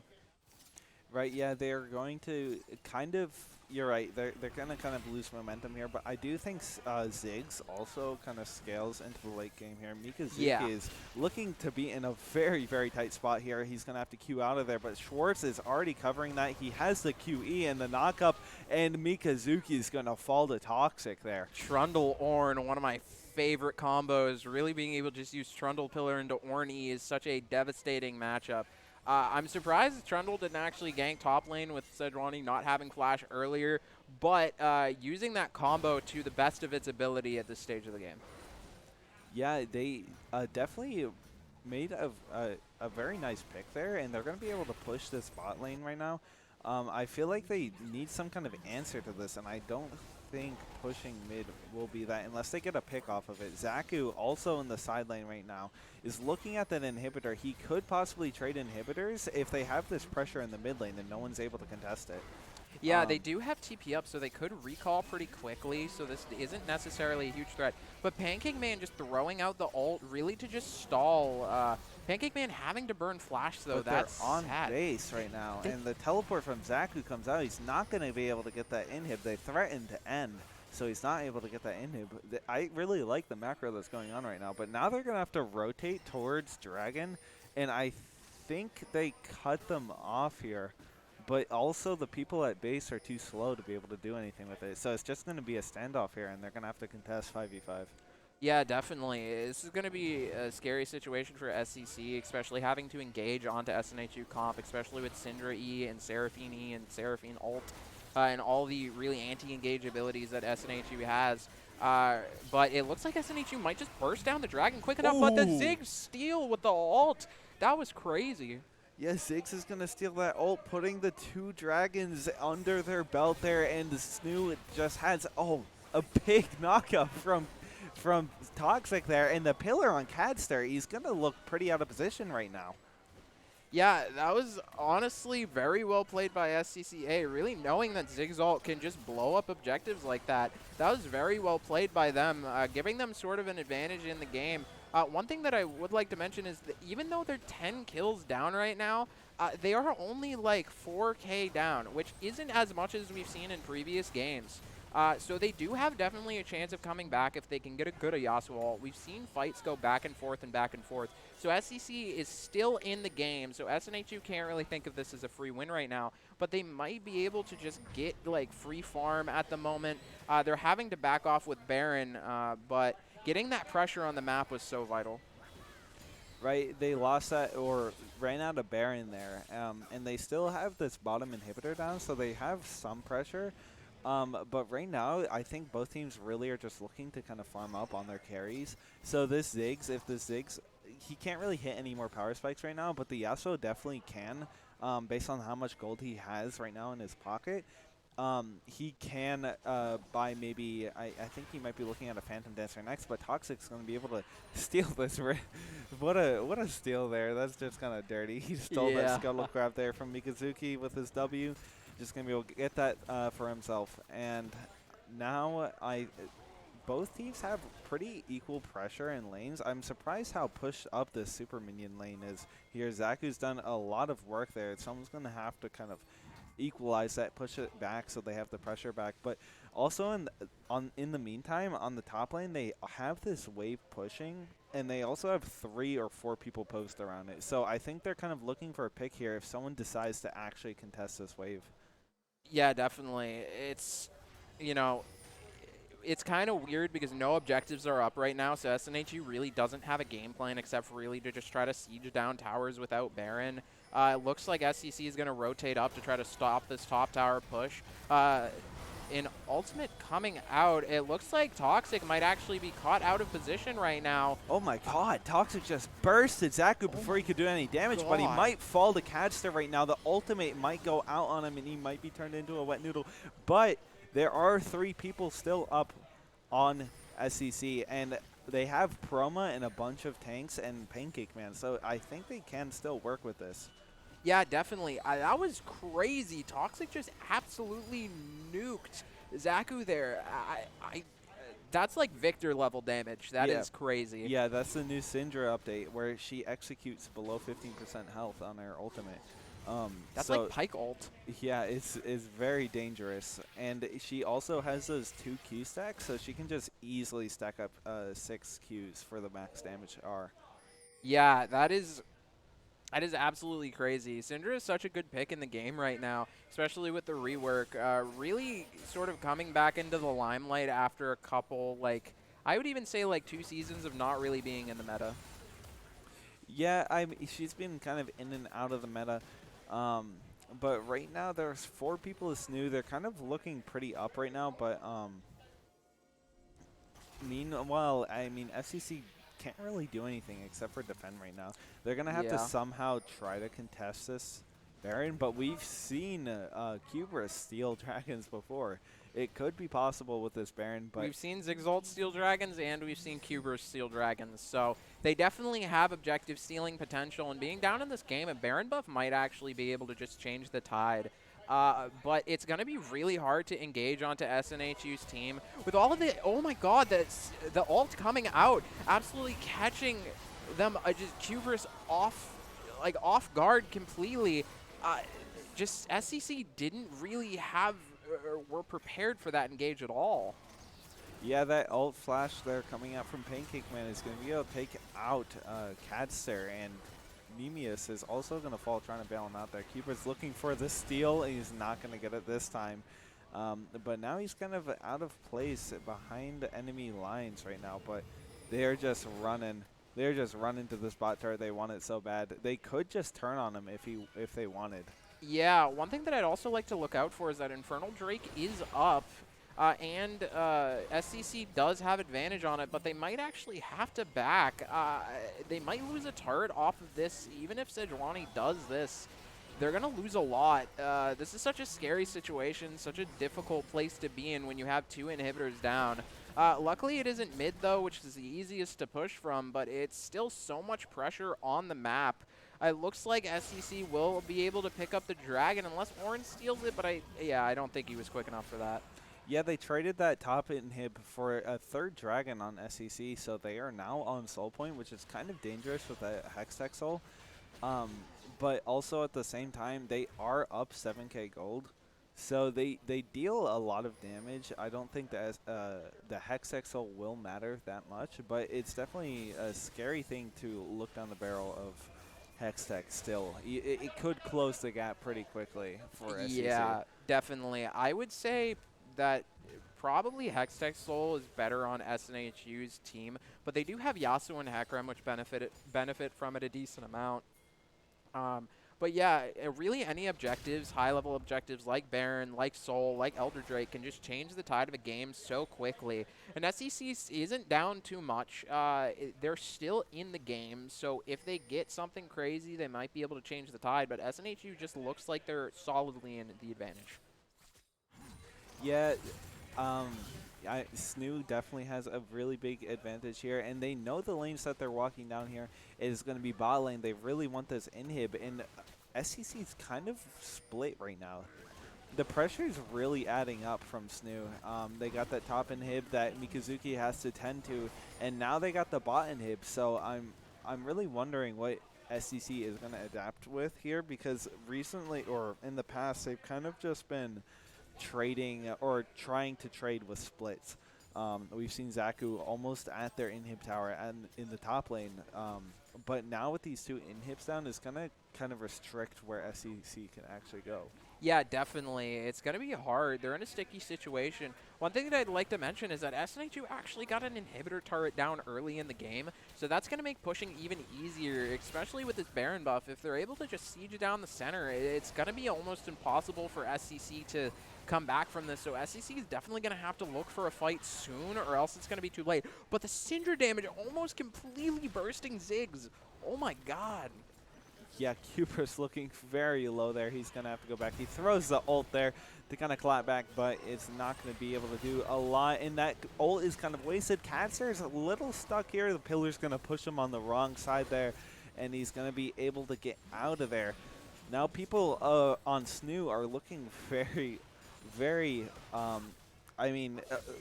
Right, yeah, they're going to kind of, you're right, they're going to kind of lose momentum here, but I do think Ziggs also kind of scales into the late game here. Mikazuki is looking to be in a very, very tight spot here. He's going to have to Q out of there, but Schwartz is already covering that. He has the QE and the knockup, and Mikazuki is going to fall to Toxic there. Trundle Ornn, one of my favorite combos. Really being able to just use Trundle Pillar into Ornn E is such a devastating matchup. I'm surprised Trundle didn't actually gank top lane with Sejuani not having flash earlier, but using that combo to the best of its ability at this stage of the game. Yeah, they definitely made a very nice pick there, and they're going to be able to push this bot lane right now. I feel like they need some kind of answer to this, and I don't think pushing mid will be that unless they get a pick off of it. Zaku, also in the side lane right now, is looking at that inhibitor. He could possibly trade inhibitors if they have this pressure in the mid lane and no one's able to contest it. Yeah, they do have TP up, so they could recall pretty quickly, so this isn't necessarily a huge threat. But Pancake Man just throwing out the ult really to just stall. Pancake Man having to burn Flash, though, But they're that's on sad. base right now, and the teleport from Zaku comes out. He's not going to be able to get that inhib. They threatened to end, so he's not able to get that inhib. I really like the macro that's going on right now, but now they're going to have to rotate towards Dragon, and I think they cut them off here. But also the people at base are too slow to be able to do anything with it. So it's just going to be a standoff here, and they're going to have to contest 5v5. Yeah, definitely. This is going to be a scary situation for SCC, especially having to engage onto SNHU comp, especially with Syndra E and Seraphine E and Seraphine ult, and all the really anti-engage abilities that SNHU has. But it looks like SNHU might just burst down the dragon quick enough, but the Zig steal with the ult, that was crazy. Yeah, Ziggs is going to steal that ult, putting the two dragons under their belt there, and the SNHU just has, a big knockup from Toxic there, and the pillar on Cadster, he's going to look pretty out of position right now. Yeah, that was honestly very well played by SCCA, really knowing that Ziggs ult can just blow up objectives like that. That was very well played by them, giving them sort of an advantage in the game. One thing that I would like to mention is that even though they're 10 kills down right now, they are only like 4K down, which isn't as much as we've seen in previous games. So they do have definitely a chance of coming back if they can get a good Yasuo ult. We've seen fights go back and forth and back and forth. So SCC is still in the game, so SNHU can't really think of this as a free win right now, but they might be able to just get like free farm at the moment. They're having to back off with Baron, but getting that pressure on the map was so vital. Right, they lost that or ran out of Baron there, and they still have this bottom inhibitor down, so they have some pressure. But right now, I think both teams really are just looking to kind of farm up on their carries. So this Ziggs, if the Ziggs, he can't really hit any more power spikes right now, but the Yasuo definitely can, based on how much gold he has right now in his pocket. He can buy maybe, I think he might be looking at a Phantom Dancer next, but Toxic's going to be able to steal this. What a steal there. That's just kind of dirty. He stole that Scuttle Crab there from Mikazuki with his W. Just going to be able to get that for himself. And now both teams have pretty equal pressure in lanes. I'm surprised how pushed up this super minion lane is here. Zaku's done a lot of work there. Someone's going to have to kind of equalize that, push it back so they have the pressure back. But also in the meantime, on the top lane, they have this wave pushing, and they also have 3 or 4 people post around it. So I think they're kind of looking for a pick here if someone decides to actually contest this wave. Yeah, definitely. It's, you know, it's kind of weird because no objectives are up right now, so SNHU really doesn't have a game plan except for really to just try to siege down towers without Baron. It looks like SCC is going to rotate up to try to stop this top tower push. In ultimate coming out, it looks like Toxic might actually be caught out of position right now. Oh my god, Toxic just bursted Zaku before he could do any damage, but he might fall to Cadster right now. The ultimate might go out on him, and he might be turned into a wet noodle. But there are 3 people still up on SCC, and they have Proma and a bunch of tanks and Pancake Man, so I think they can still work with this. Yeah, definitely. That was crazy. Toxic just absolutely nuked Zaku there. That's like Victor level damage. That is crazy. Yeah, that's the new Syndra update where she executes below 15% health on her ultimate. That's like Pike ult. Yeah, it's very dangerous. And she also has those 2 Q stacks, so she can just easily stack up 6 Qs for the max damage R. Yeah, that is absolutely crazy. Syndra is such a good pick in the game right now, especially with the rework. Really sort of coming back into the limelight after a couple, like, I would even say like 2 seasons of not really being in the meta. Yeah, she's been kind of in and out of the meta. But right now there's 4 people as SNHU. They're kind of looking pretty up right now, but meanwhile, I mean, FCC can't really do anything except for defend right now. They're going to have to somehow try to contest this Baron, but we've seen Cubris steal dragons before. It could be possible with this Baron, but we've seen Ziggs steal dragons, and we've seen Cubris steal dragons, so they definitely have objective stealing potential, and being down in this game, a Baron buff might actually be able to just change the tide. But it's going to be really hard to engage onto SNHU's team with all of the, oh my god, the ult coming out, absolutely catching them, just Cubers off guard completely. Just SCC didn't really have, or were prepared for that engage at all. Yeah, that ult flash there coming out from Pancake Man is going to be able to take out Cadster, and Nemius is also going to fall trying to bail him out there. Keeper's looking for the steal, and he's not going to get it this time. But now he's kind of out of place behind enemy lines right now, but they're just running. They're just running to this bot turret. They want it so bad. They could just turn on him if they wanted. Yeah, one thing that I'd also like to look out for is that Infernal Drake is up. And SCC does have advantage on it, but they might actually have to back. They might lose a turret off of this. Even if Sejuani does this, they're going to lose a lot. This is such a scary situation, such a difficult place to be in when you have 2 inhibitors down. Luckily, it isn't mid, though, which is the easiest to push from, but it's still so much pressure on the map. It looks like SCC will be able to pick up the Dragon unless Orange steals it, but I don't think he was quick enough for that. Yeah, they traded that top inhib for a 3rd Dragon on SEC, so they are now on Soul Point, which is kind of dangerous with that Hextech Soul. But also at the same time, they are up 7k gold, so they deal a lot of damage. I don't think that the Hextech Soul will matter that much, but it's definitely a scary thing to look down the barrel of Hextech still. It could close the gap pretty quickly for SEC. Yeah, definitely. I would say that probably Hextech Soul is better on SNHU's team, but they do have Yasuo and Hecarim, which benefit from it a decent amount. But yeah, really any objectives, high-level objectives like Baron, like Soul, like Elder Drake can just change the tide of a game so quickly. And SEC isn't down too much. They're still in the game, so if they get something crazy, they might be able to change the tide. But SNHU just looks like they're solidly in the advantage. Yeah, SNHU definitely has a really big advantage here, and they know the lanes that they're walking down here is going to be bot lane. They really want this inhib, and SCC's kind of split right now. The pressure is really adding up from SNHU. They got that top inhib that Mikazuki has to tend to, and now they got the bot inhib, so I'm really wondering what SCC is going to adapt with here, because recently, or in the past, they've kind of just been trading or trying to trade with splits. We've seen Zaku almost at their inhib tower and in the top lane, but now with these 2 inhibs down, it's gonna kind of restrict where SEC can actually go. Yeah, definitely. It's going to be hard. They're in a sticky situation. One thing that I'd like to mention is that SNHU actually got an inhibitor turret down early in the game, so that's going to make pushing even easier, especially with this Baron buff. If they're able to just siege down the center, it's going to be almost impossible for SCC to come back from this, so SCC is definitely going to have to look for a fight soon, or else it's going to be too late. But the Syndra damage almost completely bursting Ziggs. Oh my god. Yeah, Cuper's looking very low there. He's going to have to go back. He throws the ult there to kind of clap back, but it's not going to be able to do a lot. And that ult is kind of wasted. Catster is a little stuck here. The pillar's going to push him on the wrong side there, and he's going to be able to get out of there. Now people on SNHU are looking very, very, I mean,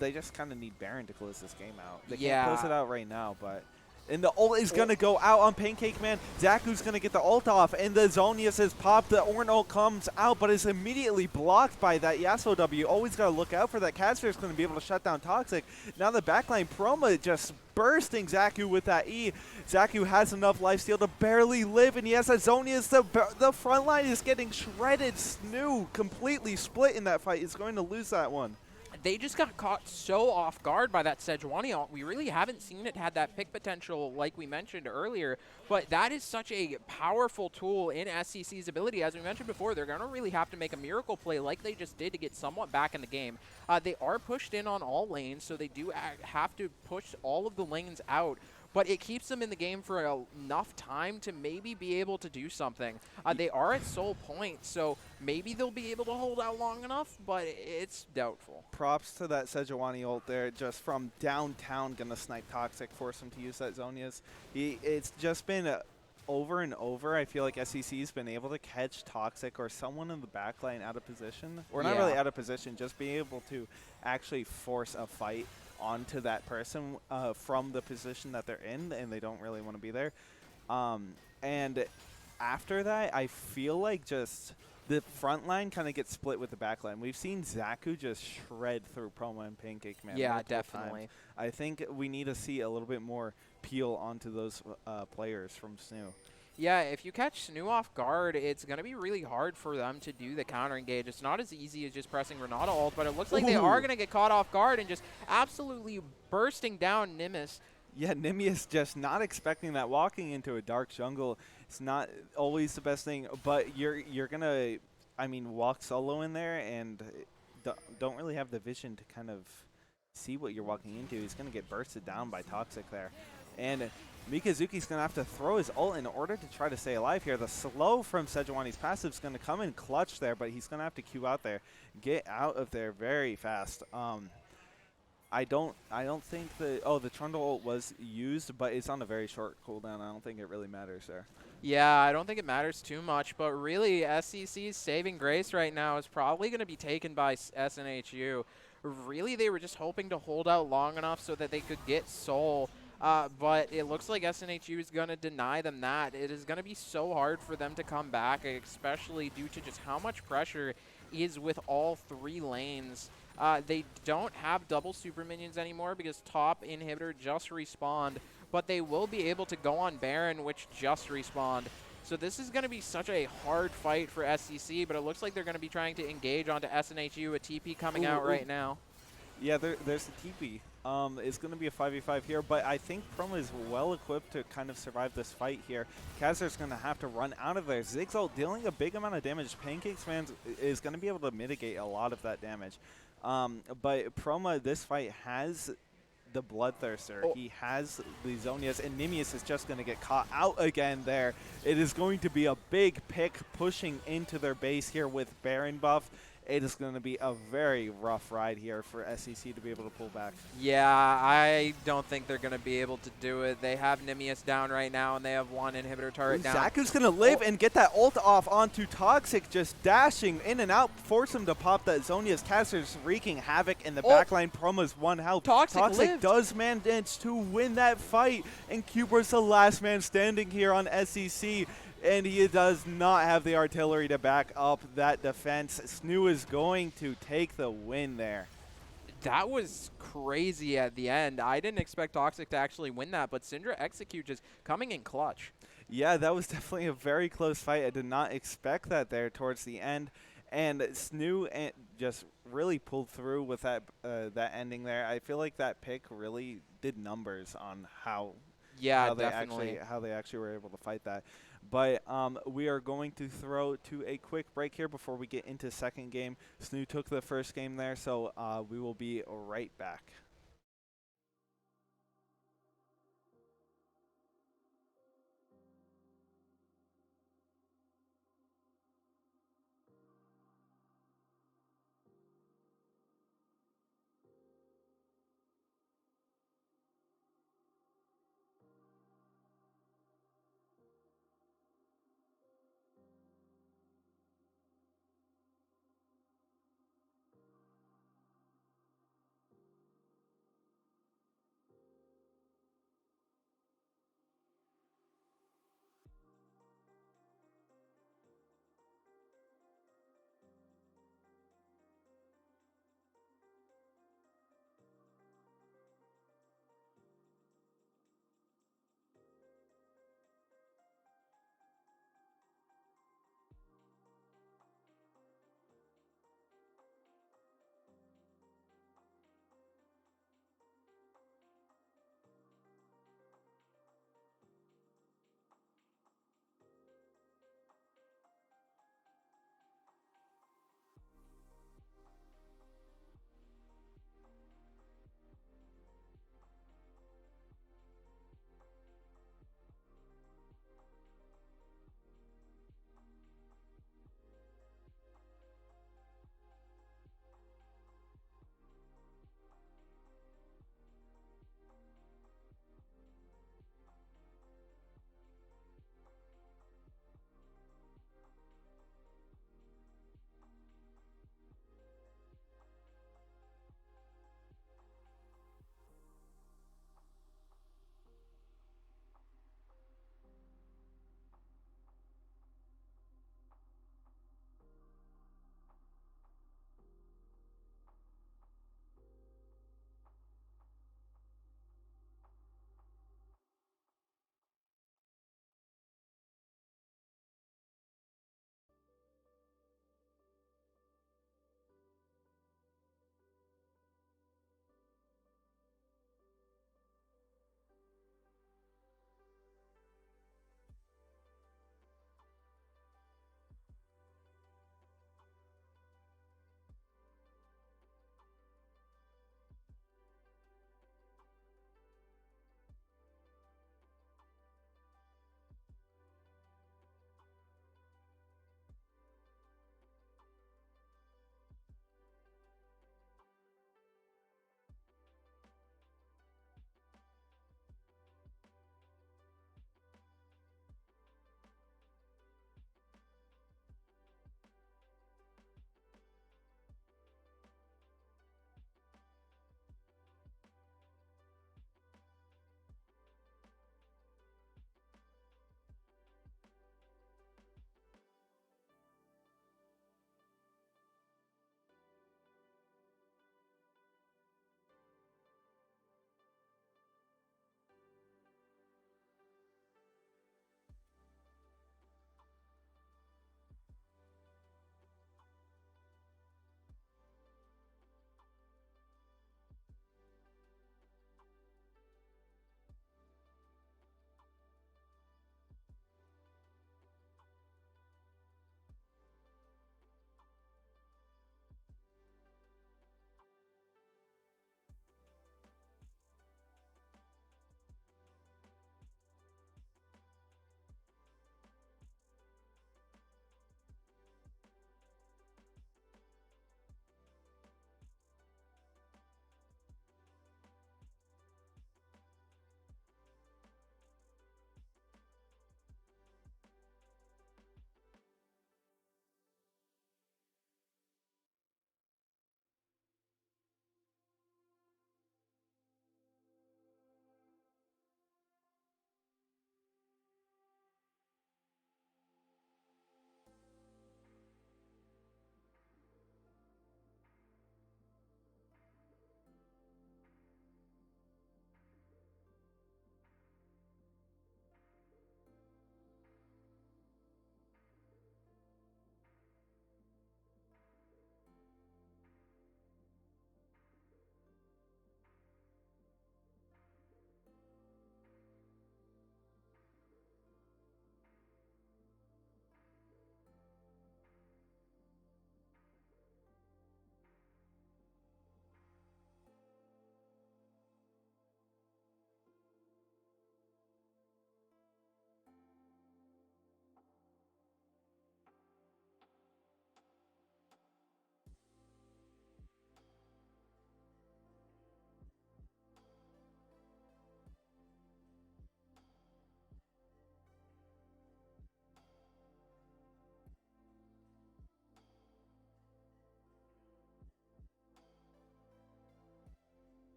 they just kind of need Baron to close this game out. They can't close it out right now, but... And the ult is going to go out on Pancake Man. Zaku's going to get the ult off, and the Zonius has popped. The Ornn ult comes out, but is immediately blocked by that Yasuo W. Always got to look out for that. Caster is going to be able to shut down Toxic. Now the backline Proma just bursting Zaku with that E. Zaku has enough lifesteal to barely live, and he has that Zonius. The front line is getting shredded. SNHU completely split in that fight. Is going to lose that one. They just got caught so off guard by that Sejuani ult. We really haven't seen it had that pick potential like we mentioned earlier, but that is such a powerful tool in SCC's ability. As we mentioned before, they're going to really have to make a miracle play like they just did to get somewhat back in the game. They are pushed in on all lanes, so they do have to push all of the lanes out. But it keeps them in the game for enough time to maybe be able to do something. They are at Soul Point, so maybe they'll be able to hold out long enough, but it's doubtful. Props to that Sejuani ult there, just from downtown, gonna snipe Toxic, force him to use that Zonius. It's just been over and over, I feel like SEC's been able to catch Toxic or someone in the backline out of position, or not really Yeah. out of position, just be able to actually force a fight onto that person from the position that they're in, and they don't really want to be there. And after that, I feel like just the front line kind of gets split with the back line. We've seen Zaku just shred through Promo and Pancake Man Yeah, multiple definitely. times. I think we need to see a little bit more peel onto those players from SNHU. Yeah, if you catch SNHU off guard, it's going to be really hard for them to do the counter engage. It's not as easy as just pressing Renata ult, but it looks like they are Ooh. going to get caught off guard and just absolutely bursting down Nimbus. Yeah, Nimius just not expecting that. Walking into a dark jungle, it's not always the best thing, but you're gonna, I mean, walk solo in there and don't really have the vision to kind of see what you're walking into. He's gonna get bursted down by Toxic there, and Mikazuki's gonna have to throw his ult in order to try to stay alive here. The slow from Sejuani's passive is gonna come in clutch there, but he's gonna have to queue out there, get out of there very fast. I don't think the Trundle ult was used, but it's on a very short cooldown. I don't think it really matters there. Yeah, I don't think it matters too much, but really SEC's saving grace right now is probably going to be taken by SNHU. Really, they were just hoping to hold out long enough so that they could get Soul, but it looks like SNHU is going to deny them that. It is going to be so hard for them to come back, especially due to just how much pressure is with all three lanes. They don't have double super minions anymore because top inhibitor just respawned, but they will be able to go on Baron, which just respawned. So this is going to be such a hard fight for SEC, but it looks like they're going to be trying to engage onto SNHU, a TP coming out right now. Yeah, there's the TP. It's going to be a 5v5 here, but I think Promo is well equipped to kind of survive this fight here. Kazer's going to have to run out of there. Ziggs ult dealing a big amount of damage. Pancakes Man is going to be able to mitigate a lot of that damage. But Promo, this fight has the Bloodthirster. Oh. He has the Zonias, and Nimius is just going to get caught out again there. It is going to be a big pick pushing into their base here with Baron buff. It is going to be a very rough ride here for SEC to be able to pull back. Yeah, I don't think they're going to be able to do it. They have Nimius down right now, and they have one inhibitor turret down. Zaku's going to live and get that ult off onto Toxic, just dashing in and out, force him to pop that Zonia's Caster's wreaking havoc in the backline. Promo's 1 health. Toxic does manage to win that fight, and Cuber's the last man standing here on SEC. And he does not have the artillery to back up that defense. SNHU is going to take the win there. That was crazy at the end. I didn't expect Toxic to actually win that, but Syndra Execute just coming in clutch. Yeah, that was definitely a very close fight. I did not expect that there towards the end. And SNHU just really pulled through with that that ending there. I feel like that pick really did numbers on how they actually were able to fight that. But we are going to throw to a quick break here before we get into second game. SNHU took the first game there, so we will be right back.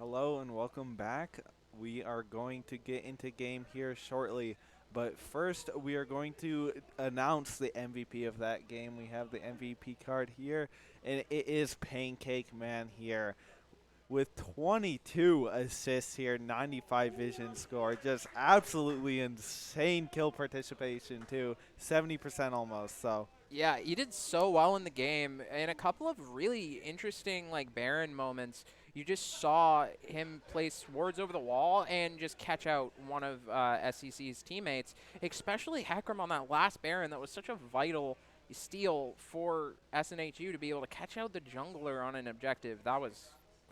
Hello and welcome back. We are going to get into game here shortly, but first we are going to announce the MVP of that game. We have the MVP card here, and it is Pancake Man here with 22 assists here, 95 vision score. Just absolutely insane kill participation too, 70% almost. So Yeah, he did so well in the game. In a couple of really interesting, like, Baron moments, you just saw him place wards over the wall and just catch out one of SEC's teammates, especially Heckram on that last Baron. That was such a vital steal for SNHU to be able to catch out the jungler on an objective. That was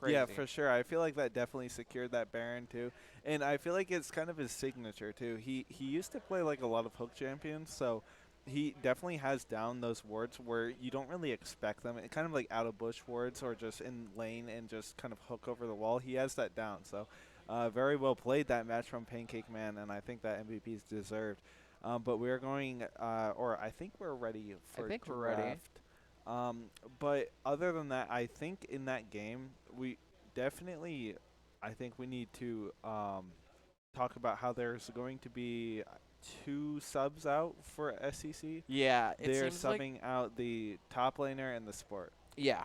yeah, crazy. for sure. I feel like that definitely secured that Baron too, and I feel like it's kind of his signature too. He used to play like a lot of hook champions, so he definitely has down those wards where you don't really expect them. It kind of like out of bush wards or just in lane and just kind of hook over the wall. He has that down. So very well played that match from Pancake Man, and I think that MVP is deserved. But we're going, or I think we're ready I for think we're ready. draft. Um, but other than that, I think in that game we definitely, I think we need to talk about how there's going to be two subs out for SEC. Yeah, it They're seems like subbing out the top laner and the support. Yeah.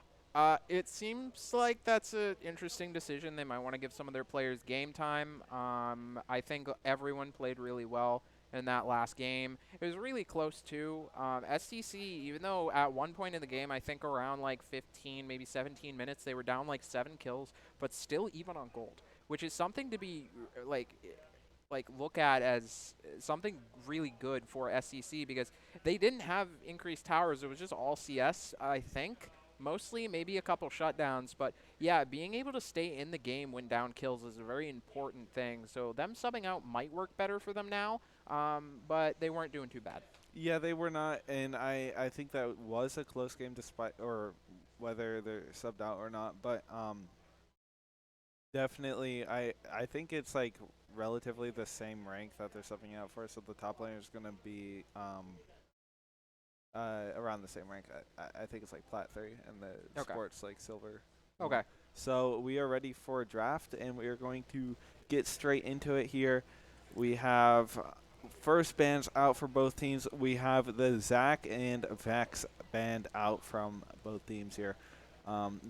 It seems like that's an interesting decision. They might want to give some of their players game time. I think everyone played really well in that last game. It was really close too. STC, even though at one point in the game, I think around like 15, maybe 17 minutes, they were down like 7 kills, but still even on gold, which is something to be look at as something really good for SCC because they didn't have increased towers. It was just all CS, I think. Mostly, maybe a couple shutdowns, but yeah, being able to stay in the game when down kills is a very important thing. So them subbing out might work better for them now, but they weren't doing too bad. Yeah, they were not, and I think that was a close game despite or whether they're subbed out or not. But definitely, I think it's like relatively the same rank that they're subbing out for. So the top laner is gonna be around the same rank. I think it's like plat 3, and the Okay. sports like silver 1. Okay. So we are ready for a draft, and we are going to get straight into it here. We have first bans out for both teams. We have the Zach and Vex band out from both teams here.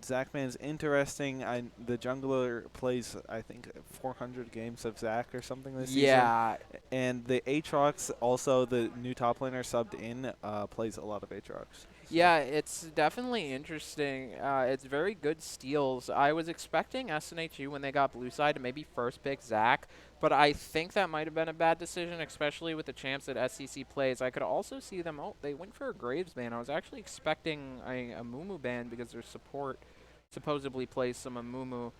Zach Man's interesting. The jungler plays, I think, 400 games of Zach or something this season. Yeah, And the Aatrox, also the new top laner subbed in, plays a lot of Aatrox. So. yeah, it's definitely interesting. It's very good steals. I was expecting SNHU when they got blue side to maybe first pick Zach, but I think that might have been a bad decision, especially with the champs that SCC plays. I could also see them. Oh, they went for a Graves ban. I was actually expecting a Mumu ban because their support supposedly plays some Mumu.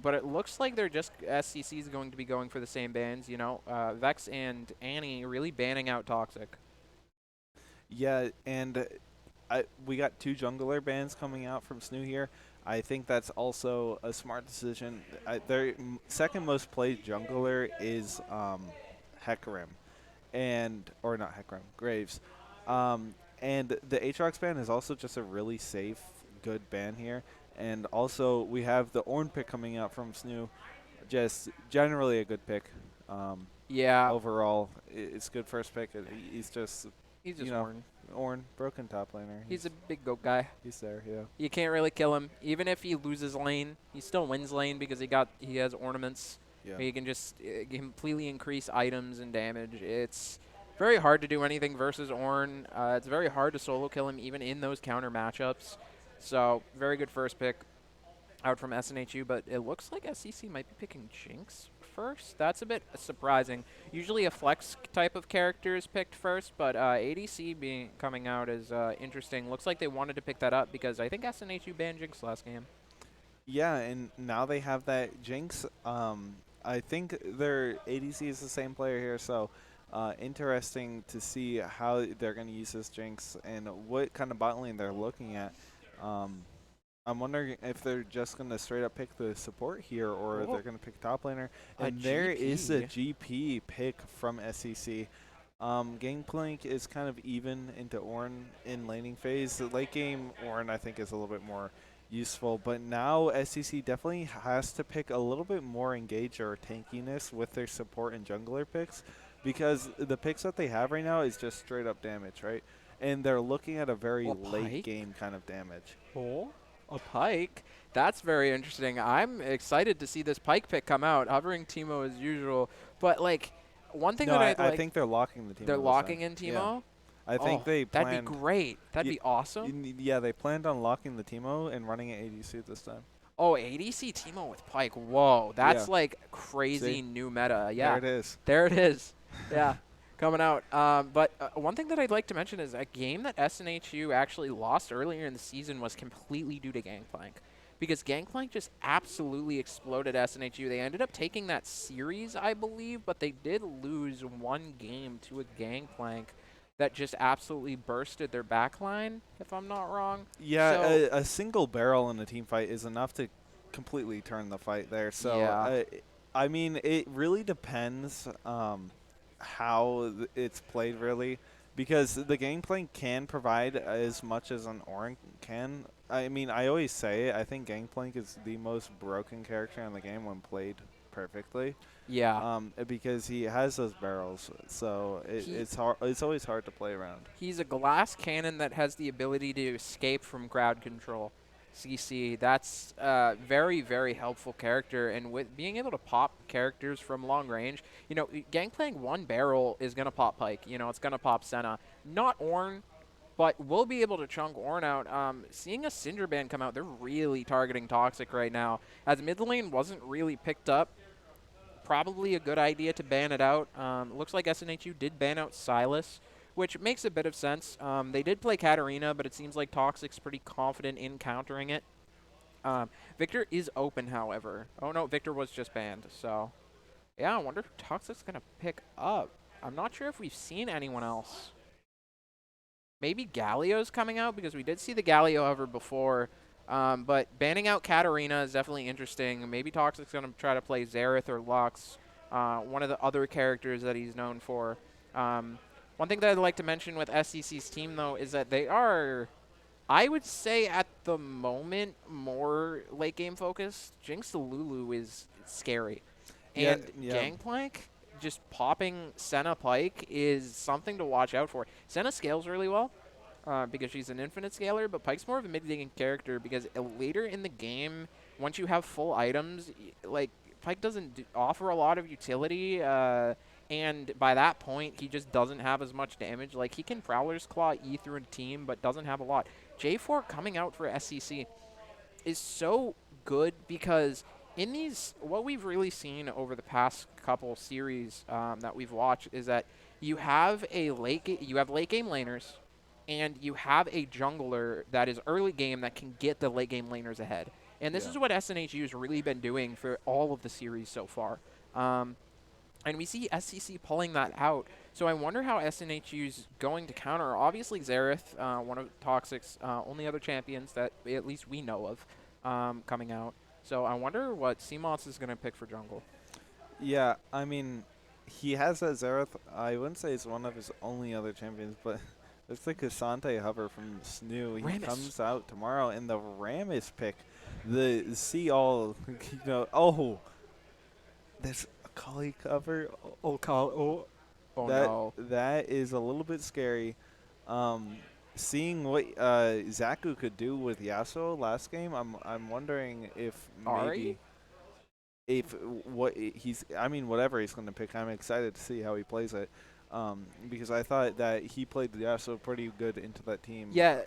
But it looks like they're just SCC is going to be going for the same bans. Vex and Annie really banning out Toxic. Yeah, and we got two jungler bans coming out from SNHU here. I think that's also a smart decision. Their second most played jungler is Hecarim, and or not Hecarim, Graves. And the Aatrox ban is also just a really safe, good ban here. And also we have the Ornn pick coming out from SNHU, just generally a good pick. Yeah, Overall, it's good first pick. He's just he's you just know Ornn. Ornn, broken top laner. He's a big goat guy. He's there, yeah. You can't really kill him. Even if he loses lane, he still wins lane because he has ornaments. Yeah. He can just completely increase items and damage. It's very hard to do anything versus Ornn. It's very hard to solo kill him even in those counter matchups. So very good first pick out from SNHU, but it looks like SCC might be picking Jinx first. That's a bit surprising. Usually a flex type of character is picked first, but ADC coming out is interesting. Looks like they wanted to pick that up because I think SNHU banned Jinx last game. Yeah, and now they have that Jinx. I think their ADC is the same player here, so interesting to see how they're going to use this Jinx and what kind of bot lane they're looking at. I'm wondering if they're just going to straight up pick the support here or they're going to pick top laner. And there is a GP pick from SEC. Gangplank is kind of even into Ornn in laning phase. The late game Ornn, I think, is a little bit more useful. But now SEC definitely has to pick a little bit more engage or tankiness with their support and jungler picks, because the picks that they have right now is just straight up damage, right? And they're looking at a very Oh, late Pike. game kind of damage. Oh, a Pike. That's very interesting. I'm excited to see this Pike pick come out. Hovering Teemo as usual. But, like, one thing No, that I'd I like, think they're locking the they're Teemo this time. locking in Yeah, Teemo. I think Oh, they that'd be planned. great. That'd be awesome. Yeah, they planned on locking the Teemo and running it ADC this time. Oh, ADC Teemo with Pike. Whoa, Yeah, that's like see, crazy new meta. there Yeah, it is. there it is. Yeah, coming out. But one thing that I'd like to mention is a game that SNHU actually lost earlier in the season was completely due to Gangplank. Because Gangplank just absolutely exploded SNHU. They ended up taking that series, I believe, but they did lose one game to a Gangplank that just absolutely bursted their backline, if I'm not wrong. Yeah, So, a single barrel in a team fight is enough to completely turn the fight there. So, yeah. I mean, it really depends how it's played, really, because the gameplay can provide as much as an Orin can. I mean, I always say I think Gangplank is the most broken character in the game when played perfectly, Yeah. because he has those barrels. So He it's hard. It's always hard to play around. He's a glass cannon that has the ability to escape from crowd control. CC, that's a very, very helpful character. And with being able to pop characters from long range, you know, Gangplank one barrel is going to pop Pike. You know, it's going to pop Senna. Not Ornn, but we'll be able to chunk Ornn out. Seeing a Syndra ban come out, they're really targeting Toxic right now. As mid lane wasn't really picked up, probably a good idea to ban it out. Looks like SNHU did ban out Silas, which makes a bit of sense. They did play Katarina, but it seems like Toxic's pretty confident in countering it. Victor is open, however. Oh no, Victor was just banned. So, yeah, I wonder if Toxic's going to pick up. I'm not sure if we've seen anyone else. Maybe Galio's coming out, because we did see the Galio hover before. But banning out Katarina is definitely interesting. Maybe Toxic's going to try to play Xerath or Lux, one of the other characters that he's known for. One thing that I'd like to mention with SEC's team, though, is that they are, I would say at the moment, more late game focused. Jinx the Lulu is scary. Yeah, And yeah. Gangplank, just popping Senna Pike is something to watch out for. Senna scales really well, because she's an infinite scaler, but Pike's more of a mid-game character because later in the game, once you have full items, like, Pike doesn't offer a lot of utility, and by that point, he just doesn't have as much damage. Like, he can Prowler's Claw E through a team, but doesn't have a lot. J4 coming out for SCC is so good because in these, what we've really seen over the past couple series that we've watched is that you have late game laners, and you have a jungler that is early game that can get the late game laners ahead. And this Yeah. is what SNHU has really been doing for all of the series so far. And we see SCC pulling that out. So I wonder how SNHU's going to counter. Obviously, Xerath, one of Toxic's only other champions that at least we know of coming out. So I wonder what CMOS is going to pick for jungle. Yeah, I mean, he has that Xerath. I wouldn't say it's one of his only other champions, but it's the Cassante hover from SNHU. He Rammus. comes out tomorrow, and the Rammus pick, the see all, oh, there's a Kali cover. Oh That no. that is a little bit scary. Seeing what Zaku could do with Yasuo last game, I'm wondering if Ari? maybe if what he's, I mean, whatever he's going to pick, I'm excited to see how he plays it, because I thought that he played Yasuo pretty good into that team. Yeah,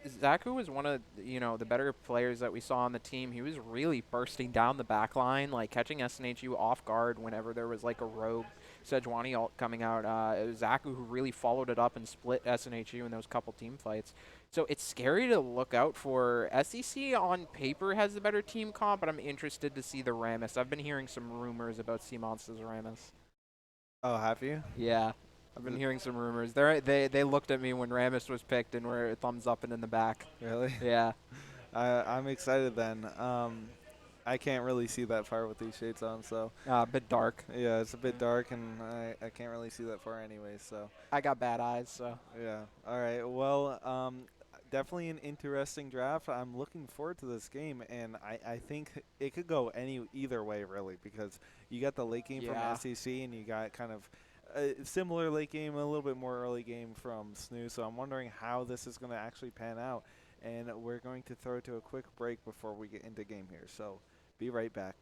Zaku was one of the better players that we saw on the team. He was really bursting down the back line, like catching SNHU off guard whenever there was like a rogue Sejuani ult coming out. It was Zaku who really followed it up and split SNHU in those couple team fights. So it's scary to look out for. SEC on paper has the better team comp, but I'm interested to see the Rammus. I've been hearing some rumors about C-Monster's Rammus. Oh, have you? Yeah. I've been hearing some rumors. They looked at me when Rammus was picked and were thumbs up and in the back. Really? Yeah. I'm excited then. I can't really see that far with these shades on, so A bit dark. yeah, it's a bit dark, and I can't really see that far anyway. So I got bad eyes, so. yeah. All right. Well, definitely an interesting draft. I'm looking forward to this game, and I think it could go either way, really, because you got the late game from Yeah. SEC, and you got kind of a similar late game, a little bit more early game from SNHU. So I'm wondering how this is going to actually pan out. And we're going to throw to a quick break before we get into game here. So be right back.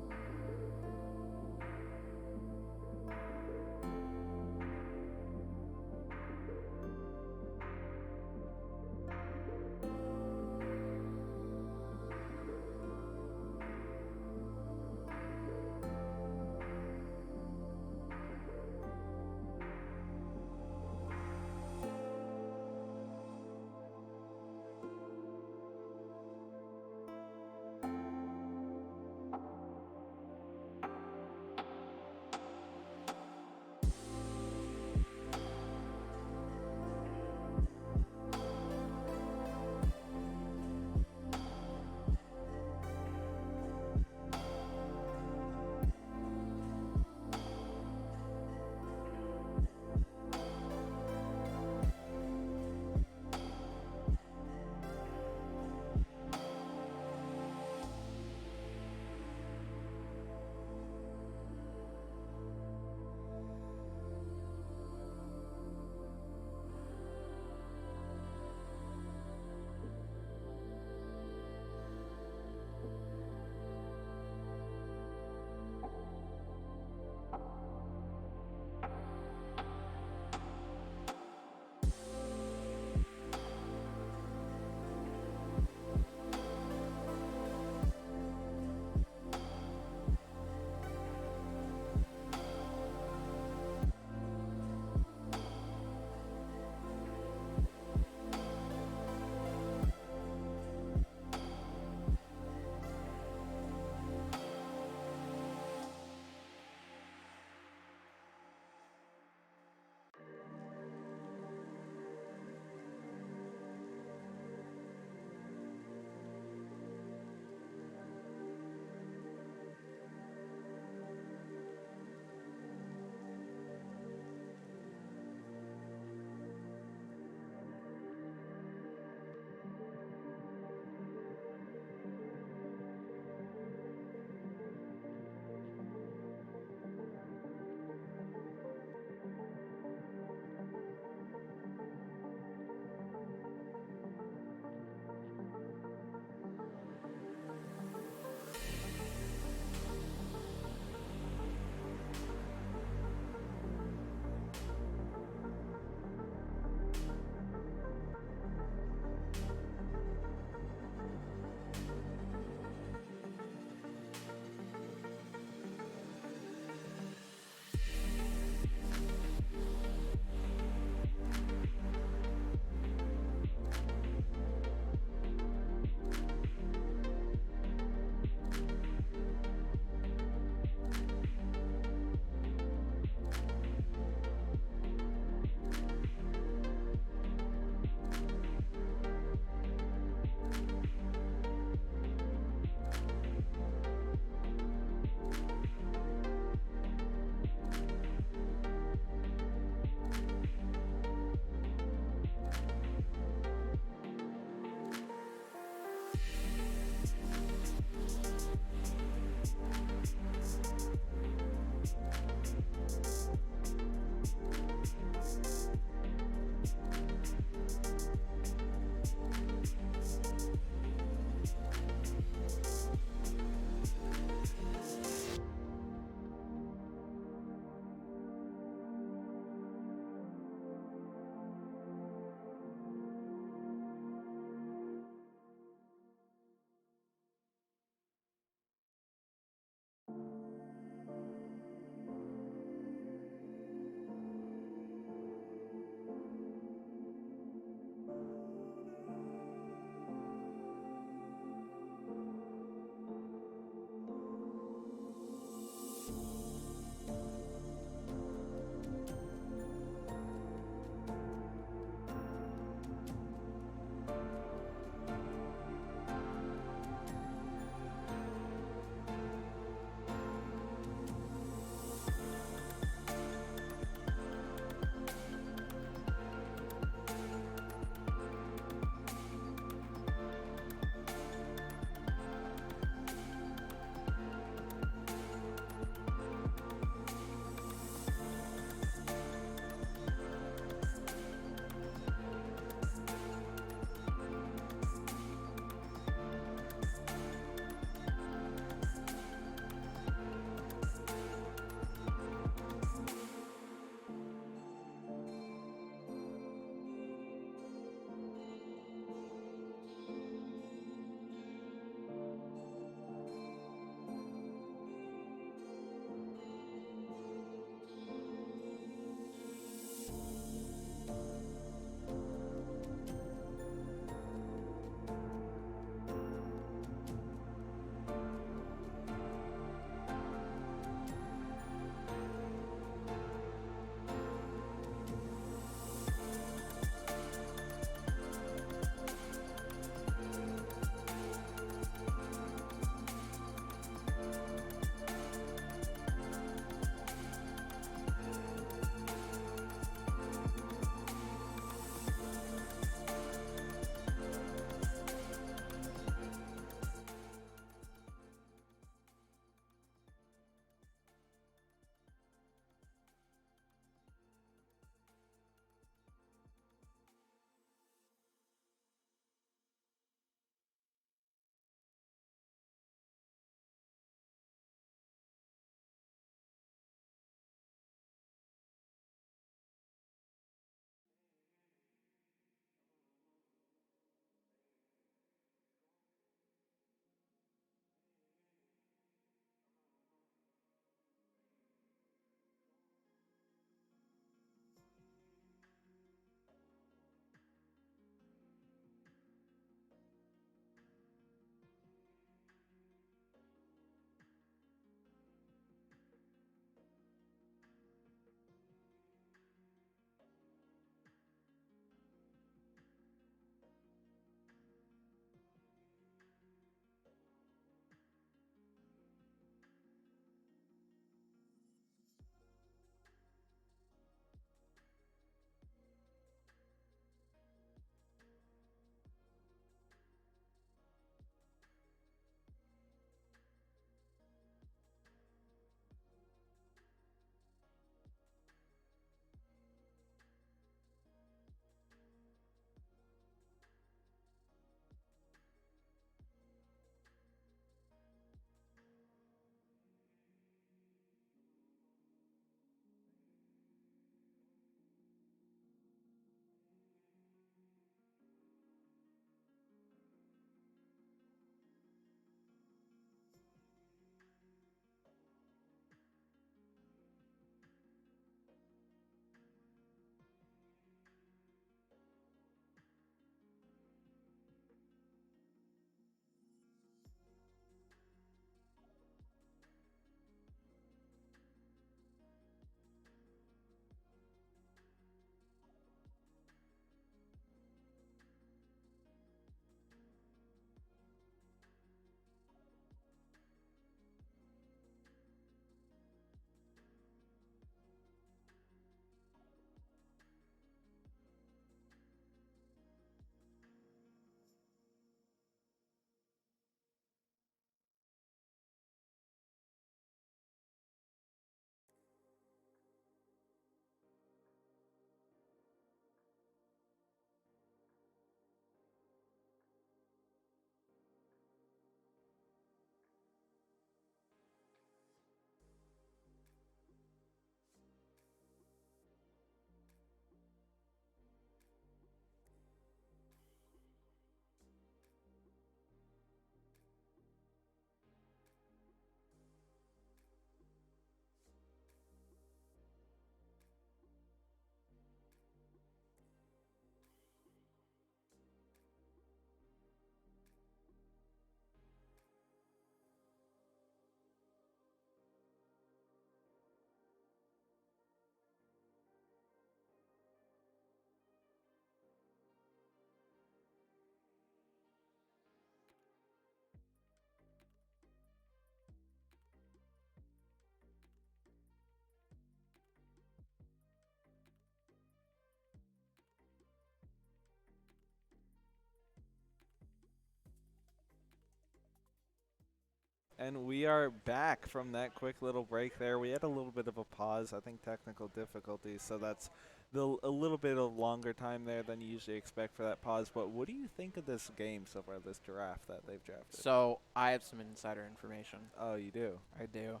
And we are back from that quick little break there. We had a little bit of a pause, I think technical difficulties, so that's a little bit of longer time there than you usually expect for that pause. But what do you think of this game so far, this draft that they've drafted? So I have some insider information. Oh, you do? I do.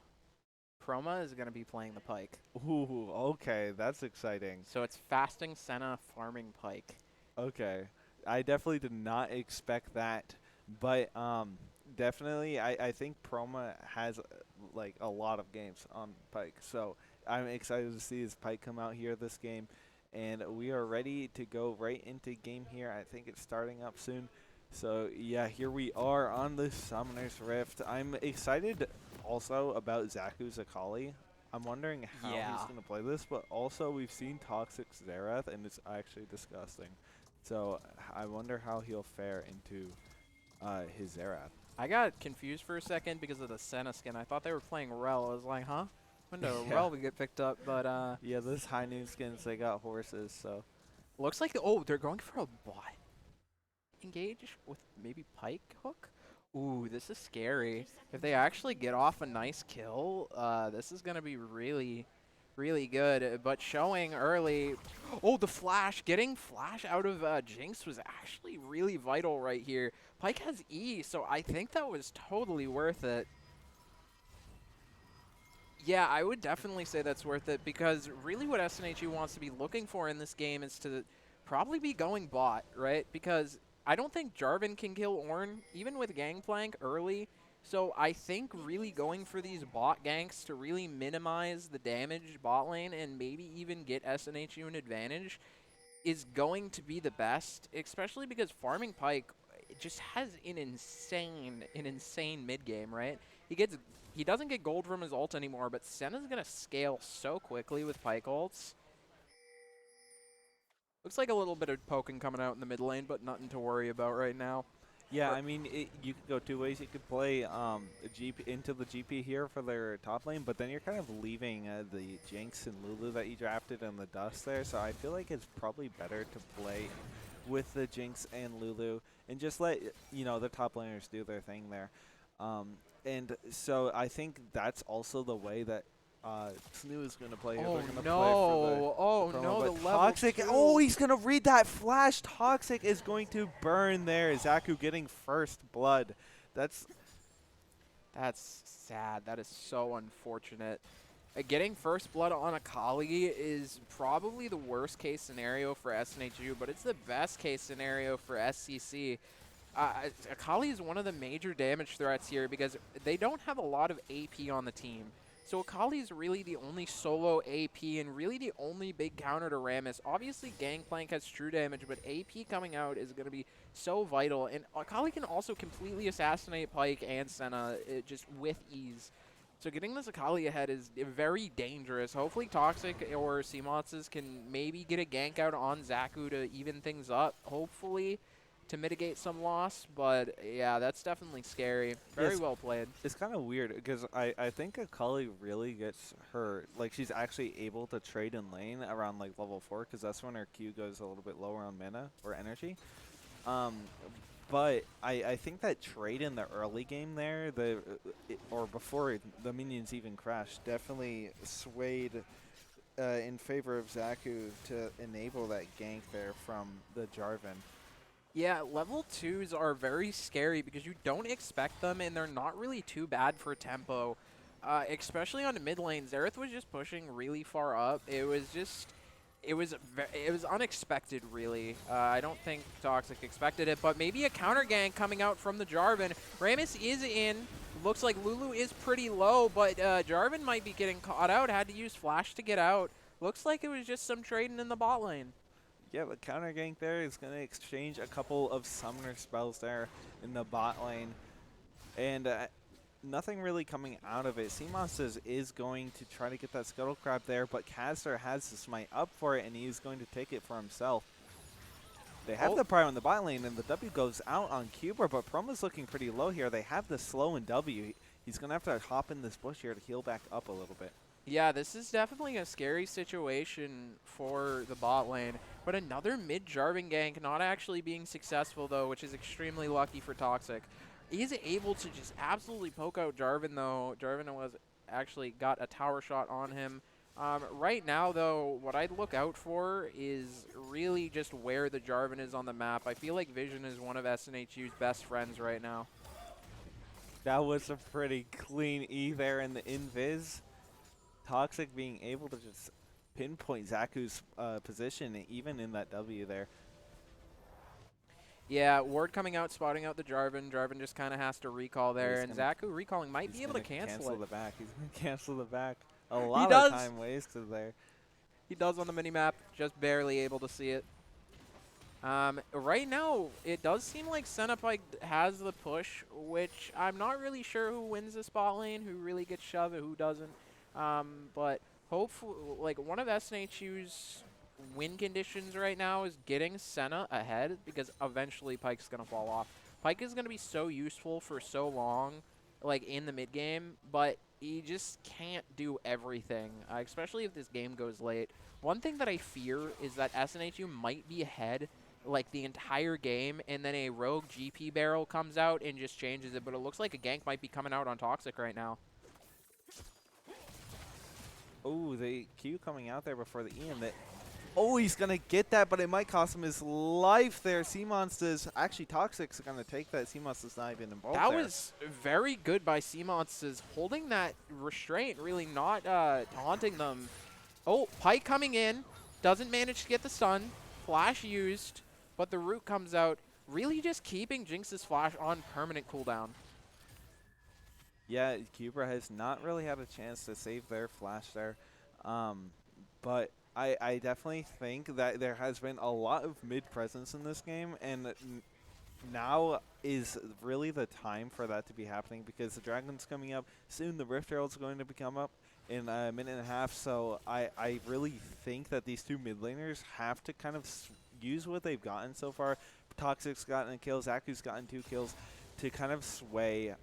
Chroma is going to be playing the Pike. Ooh, okay, that's exciting. So it's fasting Senna, farming Pike. Okay. I definitely did not expect that, but definitely I think Proma has like a lot of games on Pike, so I'm excited to see his Pike come out here this game, and we are ready to go right into game here. I think it's starting up soon. So yeah, here we are on the Summoner's Rift. I'm excited also about Zaku's Akali. I'm wondering how Yeah. he's going to play this, but also we've seen Toxic Xerath, and it's actually disgusting. So I wonder how he'll fare into his Xerath. I got confused for a second because of the Senna skin. I thought they were playing Rel. I was like, huh? When did Yeah. Rel would get picked up? But Yeah, those high noon skins, they got horses, so. looks like, oh, they're going for a bot. Engage with maybe Pike hook? Ooh, this is scary. If they actually get off a nice kill, this is going to be really, really good. But showing early, oh, the flash. Getting flash out of Jinx was actually really vital right here. Pike has E, so I think that was totally worth it. Yeah, I would definitely say that's worth it because really what SNHU wants to be looking for in this game is to probably be going bot, right? Because I don't think Jarvan can kill Ornn, even with Gangplank early. So I think really going for these bot ganks to really minimize the damage bot lane and maybe even get SNHU an advantage is going to be the best, especially because farming Pike just has an insane mid game, right? He doesn't get gold from his ult anymore, but Senna's gonna scale so quickly with Pike ults. Looks like a little bit of poking coming out in the mid lane, but nothing to worry about right now. Yeah, I mean, you could go two ways. You could play into the GP here for their top lane, but then you're kind of leaving the Jinx and Lulu that you drafted in the dust there. So I feel like it's probably better to play with the Jinx and Lulu and just let the top laners do their thing there. And so I think that's also the way that SNHU is going to play here. Oh They're gonna no! Oh play for no! The but level Toxic. 2. Oh, he's going to read that flash. Toxic is going to burn there. Zaku getting first blood. That's sad. That is so unfortunate. Getting first blood on Akali is probably the worst case scenario for SNHU, but it's the best case scenario for SCC. Akali is one of the major damage threats here because they don't have a lot of AP on the team. So Akali is really the only solo AP and really the only big counter to Rammus. Obviously, Gangplank has true damage, but AP coming out is going to be so vital. And Akali can also completely assassinate Pike and Senna just with ease. So getting this Akali ahead is very dangerous. Hopefully Toxic or Seamotzes can maybe get a gank out on Zaku to even things up, hopefully, to mitigate some loss. But yeah, that's definitely scary. Very Yes. well played. It's kind of weird because I think Akali really gets her, like she's actually able to trade in lane around like level 4 because that's when her Q goes a little bit lower on mana or energy. But I think that trade in the early game there, or before the minions even crashed, definitely swayed in favor of Zaku to enable that gank there from the Jarvan. Yeah, level 2s are very scary because you don't expect them, and they're not really too bad for tempo. Especially on the mid lane, Xerath was just pushing really far up. It was unexpected, really. I don't think Toxic expected it, but maybe a counter gank coming out from the Jarvan. Rammus is in. Looks like Lulu is pretty low, but Jarvan might be getting caught out. Had to use Flash to get out. Looks like it was just some trading in the bot lane. Yeah, but counter gank there is going to exchange a couple of summoner spells there in the bot lane. And nothing really coming out of it. Seamoss is going to try to get that Scuttle Crab there, but Caster has the smite up for it, and he's going to take it for himself. They have the Prior on the bot lane, and the W goes out on Cuber, but Promo's looking pretty low here. They have the slow and W. He's going to have to hop in this bush here to heal back up a little bit. Yeah, this is definitely a scary situation for the bot lane. But another mid-Jarvan gank not actually being successful, though, which is extremely lucky for Toxic. He's able to just absolutely poke out Jarvan, though. Jarvan was actually got a tower shot on him. Right now, though, what I'd look out for is really just where the Jarvan is on the map. I feel like Vision is one of SNHU's best friends right now. That was a pretty clean E there in the invis. Toxic being able to just pinpoint Zaku's position even in that W there. Yeah, Ward coming out, spotting out the Jarvan. Jarvan just kind of has to recall there, and Gonna, Zaku recalling might be able to cancel it. The back. He's going to cancel the back. A He lot of does. time wasted there. He does on the minimap, just barely able to see it. Right now, it does seem like Senna Pike has the push, which I'm not really sure who wins the spot lane, who really gets shoved, who doesn't. But hopefully, like, one of SNHU's win conditions right now is getting Senna ahead, because eventually Pike's going to fall off. Pike is going to be so useful for so long, like, in the mid game, but he just can't do everything, especially if this game goes late. One thing that I fear is that SNHU might be ahead like the entire game, and then a rogue GP barrel comes out and just changes it, but it looks like a gank might be coming out on Toxic right now. Oh, the Q coming out there before the EM. Oh, he's going to get that, but it might cost him his life there. Sea-Monsters, actually Toxic's going to take that. Sea-Monsters not even involved That there. was very good by Sea-Monsters, holding that restraint, really not taunting them. Oh, Pike coming in, doesn't manage to get the stun, flash used, but the root comes out, really just keeping Jinx's flash on permanent cooldown. Yeah, Cubra has not really had a chance to save their flash there. But I definitely think that there has been a lot of mid-presence in this game, and now is really the time for that to be happening, because the Dragon's coming up. Soon the Rift Herald's going to become up in a minute and a half, so I really think that these two mid laners have to kind of use what they've gotten so far. Toxic's gotten a kill, Zaku's gotten 2 kills, to kind of sway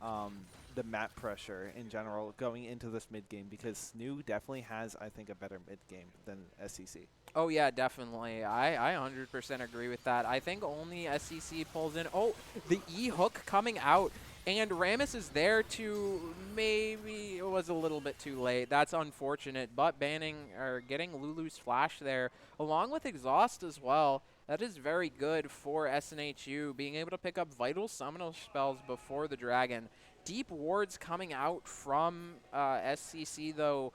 the map pressure in general going into this mid game, because SNHU definitely has, I think, a better mid game than SCC. Oh yeah, definitely. I 100% agree with that. I think only SCC pulls in. Oh, the E hook coming out, and Rammus is there to maybe it was a little bit too late. That's unfortunate, but banning or getting Lulu's flash there along with exhaust as well. That is very good for SNHU, being able to pick up vital summoner spells before the dragon. Deep wards coming out from SCC though,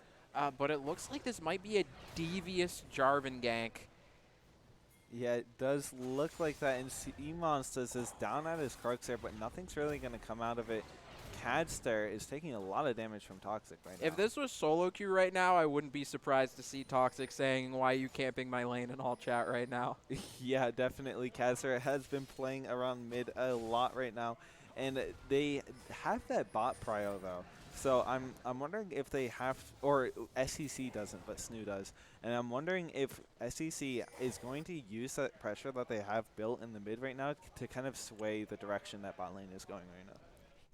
but it looks like this might be a devious Jarvan gank. Yeah, it does look like that, and Sea-Monsters is down at his Crux there, but nothing's really going to come out of it. Cadster is taking a lot of damage from Toxic right now. If this was solo queue right now, I wouldn't be surprised to see Toxic saying, "Why are you camping my lane?" in all chat right now. Yeah, definitely. Cadster has been playing around mid a lot right now, and they have that bot prio though. So I'm wondering if they have, or SEC doesn't, but SNHU does. And I'm wondering if SEC is going to use that pressure that they have built in the mid right now to kind of sway the direction that bot lane is going right now.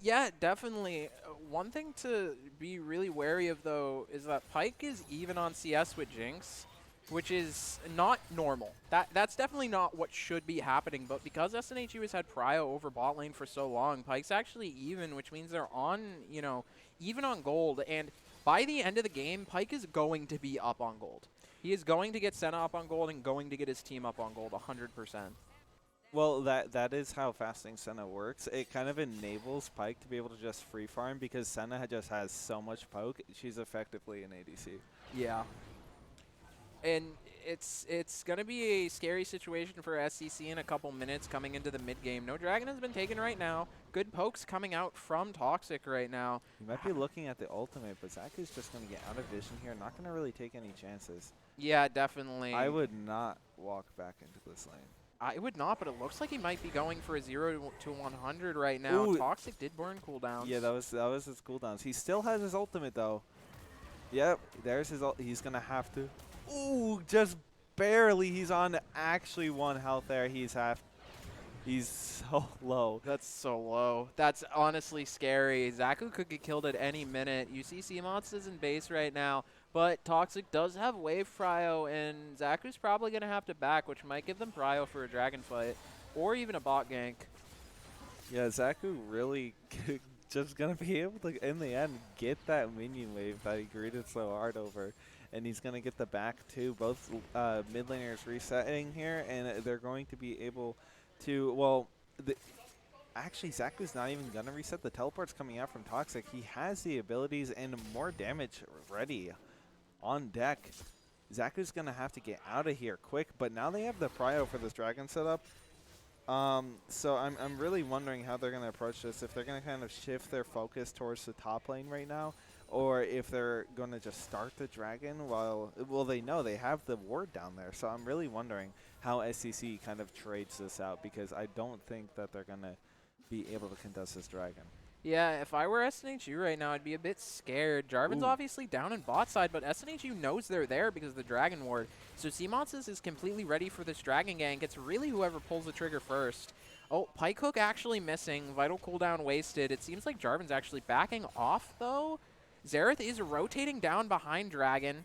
Yeah, definitely. One thing to be really wary of, though, is that Pyke is even on CS with Jinx, which is not normal. That's definitely not what should be happening, but because SNHU has had prio over bot lane for so long, Pyke's actually even, which means they're on, you know, even on gold, and by the end of the game, Pyke is going to be up on gold. He is going to get Senna up on gold and going to get his team up on gold 100%. Well, that is how fasting Senna works. It kind of enables Pyke to be able to just free farm, because Senna just has so much poke. She's effectively an ADC. Yeah. And it's going to be a scary situation for SCC in a couple minutes coming into the mid game. No dragon has been taken right now. Good pokes coming out from Toxic right now. You might be looking at the ultimate, but Zach is just going to get out of vision here. Not going to really take any chances. Yeah, definitely. I would not walk back into this lane. I would not, but it looks like he might be going for a 0 to 100 right now. Ooh. Toxic did burn cooldowns. Yeah, that was his cooldowns. He still has his ultimate though. Yep, there's his ult. He's gonna have to. Ooh, just barely. He's on actually 1 health there. He's so low. That's so low. That's honestly scary. Zaku could get killed at any minute. You see Seamots is in base right now, but Toxic does have wave prio, and Zaku's probably going to have to back, which might give them prio for a dragon fight, or even a bot gank. Yeah, Zaku really just gonna be able to, in the end, get that minion wave that he greeted so hard over. And he's gonna get the back too. Both mid laners resetting here, and they're going to be able to, well, actually, Zaku's not even gonna reset. The teleport's coming out from Toxic. He has the abilities and more damage ready on deck. Zaku's gonna have to get out of here quick, but now they have the prio for this dragon setup. So I'm really wondering how they're going to approach this. If they're going to kind of shift their focus towards the top lane right now, or if they're going to just start the dragon while, well, they know they have the ward down there. So I'm really wondering how SCC kind of trades this out, because I don't think that they're going to be able to contest this dragon. Yeah, if I were SNHU right now, I'd be a bit scared. Jarvan's Ooh. obviously down in bot side, but SNHU knows they're there because of the Dragon Ward. So Seamonsis is completely ready for this Dragon gank. It's really whoever pulls the trigger first. Oh, Pike Hook actually missing. Vital cooldown wasted. It seems like Jarvan's actually backing off, though. Xerath is rotating down behind Dragon.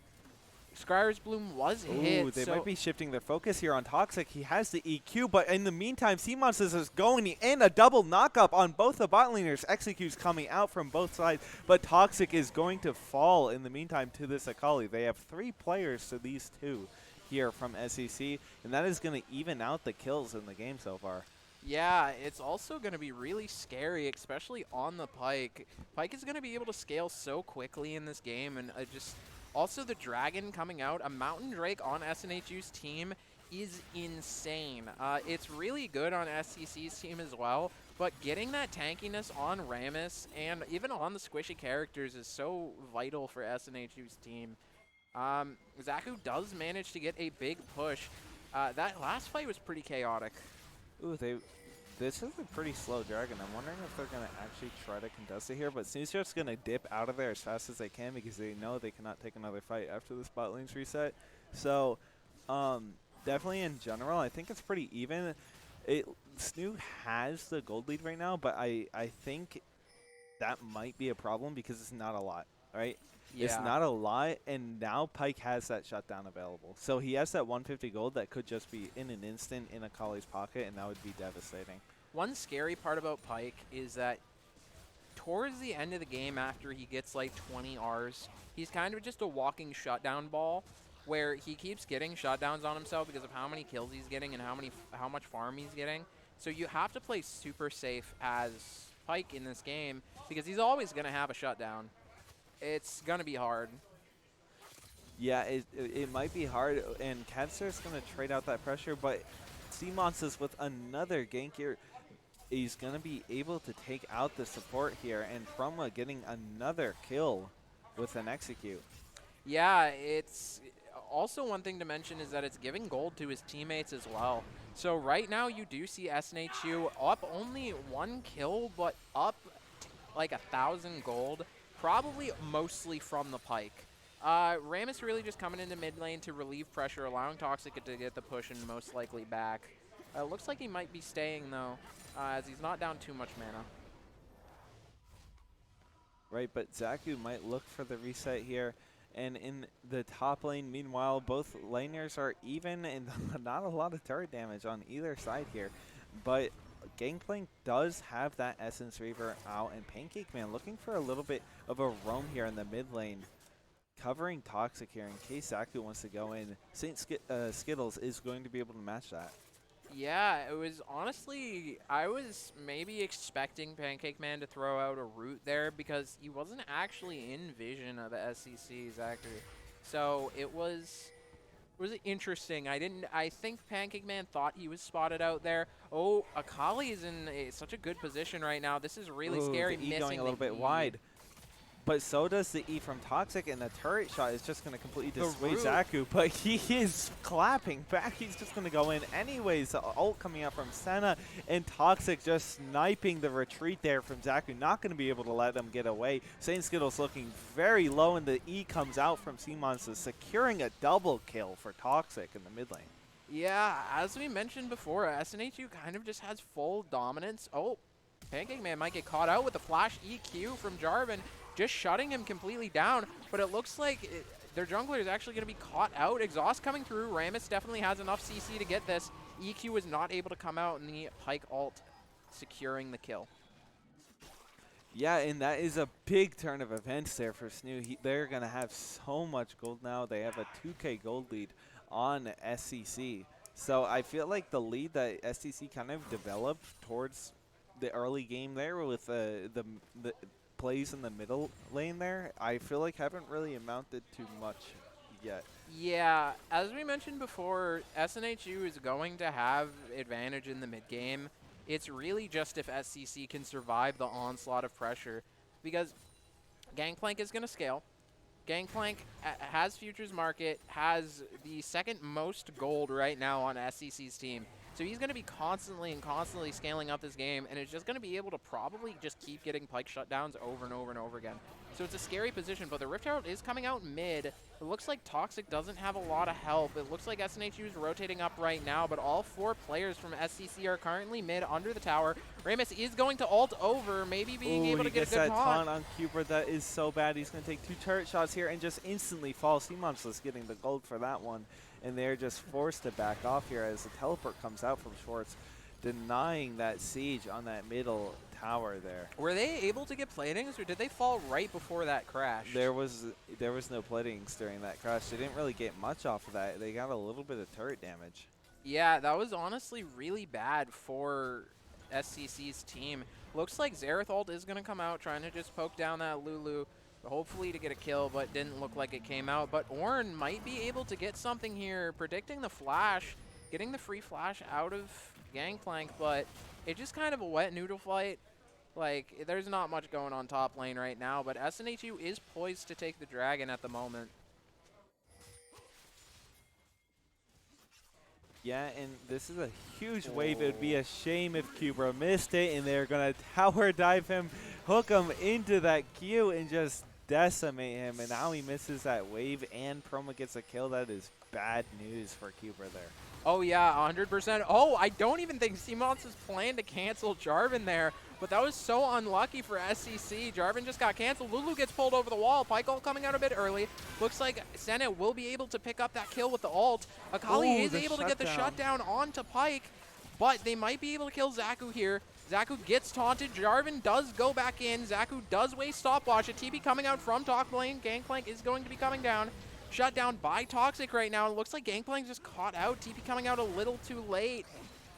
Scryer's Bloom was hit. Ooh, they so might be shifting their focus here on Toxic. He has the EQ, but in the meantime, Seamonsis is going in a double knockup on both the bot laners. Execute's coming out from both sides, but Toxic is going to fall in the meantime to this Akali. They have 3 players to these 2 here from SEC, and that is going to even out the kills in the game so far. yeah, it's also going to be really scary, especially on the Pike. Pike is going to be able to scale so quickly in this game, and just also the Dragon coming out, a Mountain Drake on SNHU's team is insane. It's really good on SCC's team as well, but getting that tankiness on Rammus and even on the squishy characters is so vital for SNHU's team. Zaku does manage to get a big push. That last fight was pretty chaotic. Ooh, this is a pretty slow dragon. I'm wondering if they're going to actually try to contest it here, but Sneeze just going to dip out of there as fast as they can because they know they cannot take another fight after the bot lane's reset. So, definitely in general, I think it's pretty even. SNHU has the gold lead right now, but I think that might be a problem because it's not a lot, right? Yeah. It's not a lot, and now Pike has that shutdown available. So he has that 150 gold that could just be in an instant in Akali's pocket, and that would be devastating. One scary part about Pike is that towards the end of the game, after he gets like 20 Rs, he's kind of just a walking shutdown ball where he keeps getting shutdowns on himself because of how many kills he's getting and how much farm he's getting. So you have to play super safe as Pike in this game because he's always going to have a shutdown. It's going to be hard. Yeah, it might be hard, and Catster's going to trade out that pressure, but Seamonsis with another gank here. He's going to be able to take out the support here, and Chroma getting another kill with an execute. Yeah, it's also one thing to mention is that it's giving gold to his teammates as well. So right now you do see SNHU up only 1 kill, but up like 1,000 gold, probably mostly from the Pike. Rammus really just coming into mid lane to relieve pressure, allowing Toxic to get the push and most likely back. Looks like he might be staying though, as he's not down too much mana. Right, but Zaku might look for the reset here. And in the top lane, meanwhile, both laners are even and not a lot of turret damage on either side here. But Gangplank does have that Essence Reaver out, and Pancake Man looking for a little bit of a roam here in the mid lane, covering Toxic here in case Zaku wants to go in. Skittles is going to be able to match that. Yeah, it was honestly, I was maybe expecting Pancake Man to throw out a root there because he wasn't actually in vision of the SCC, Zachary. So it was interesting. I think Pancake Man thought he was spotted out there. Oh, Akali is in such a good position right now. This is really scary. The E missing going a little the bit E. wide. But so does the E from Toxic, and the turret shot is just going to completely dissuade root. Zaku. But he is clapping back. He's just going to go in anyways. The ult coming out from Senna, and Toxic just sniping the retreat there from Zaku. Not going to be able to let them get away. Saint Skittles looking very low, and the E comes out from Seamonsis, securing a double kill for Toxic in the mid lane. Yeah, as we mentioned before, SNHU kind of just has full dominance. Oh, Pancake Man might get caught out with the flash EQ from Jarvan, just shutting him completely down. But it looks like their jungler is actually going to be caught out. Exhaust coming through. Rammus definitely has enough CC to get this. EQ is not able to come out in the Pike ult. securing the kill. Yeah, and that is a big turn of events there for SNHU. They're going to have so much gold now. They have a 2K gold lead on SCC. So I feel like the lead that SCC kind of developed towards the early game there with the plays in the middle lane there, I feel like haven't really amounted to much yet. Yeah, as we mentioned before, SNHU is going to have advantage in the mid game. It's really just if SCC can survive the onslaught of pressure, because Gangplank is going to scale. Gangplank has futures market, has the second most gold right now on SCC's team. So he's going to be constantly scaling up this game, and is just going to be able to probably just keep getting Pyke shutdowns over and over and over again. So it's a scary position, but the Rift Herald is coming out mid. It looks like Toxic doesn't have a lot of help. It looks like SNHU is rotating up right now, but all 4 players from SCC are currently mid under the tower. Ramus is going to ult over, maybe being able to get a good that taunt. On Cooper. That is so bad. He's going to take 2 turret shots here and just instantly fall. C-Monster's getting the gold for that one, and they're just forced to back off here as the teleport comes out from Schwartz, denying that siege on that middle tower there. Were they able to get platings, or did they fall right before that crash? There was no platings during that crash. They didn't really get much off of that. They got a little bit of turret damage. Yeah, that was honestly really bad for SCC's team. Looks like Xerath ult is going to come out, trying to just poke down that Lulu, hopefully to get a kill, but didn't look like it came out. But Ornn might be able to get something here, predicting the flash, getting the free flash out of Gangplank, but it's just kind of a wet noodle fight. Like, there's not much going on top lane right now, but SNHU is poised to take the dragon at the moment. Yeah, and this is a huge wave. It would be a shame if Cubra missed it, and they're going to tower dive him, hook him into that Q, and just decimate him. And now he misses that wave, and Chroma gets a kill. That is bad news for Cubra there. Oh, yeah, 100%. Oh, I don't even think C-Monster's was planned to cancel Jarvan there, but that was so unlucky for SCC. Jarvan just got canceled. Lulu gets pulled over the wall. Pyke ult coming out a bit early. Looks like Senna will be able to pick up that kill with the ult. Akali is able to get the shutdown onto Pyke, but they might be able to kill Zaku here. Zaku gets taunted. Jarvan does go back in. Zaku does waste stopwatch. A TP coming out from top lane. Gangplank is going to be coming down. Shut down by Toxic right now. It looks like Gangplank's just caught out. TP coming out a little too late.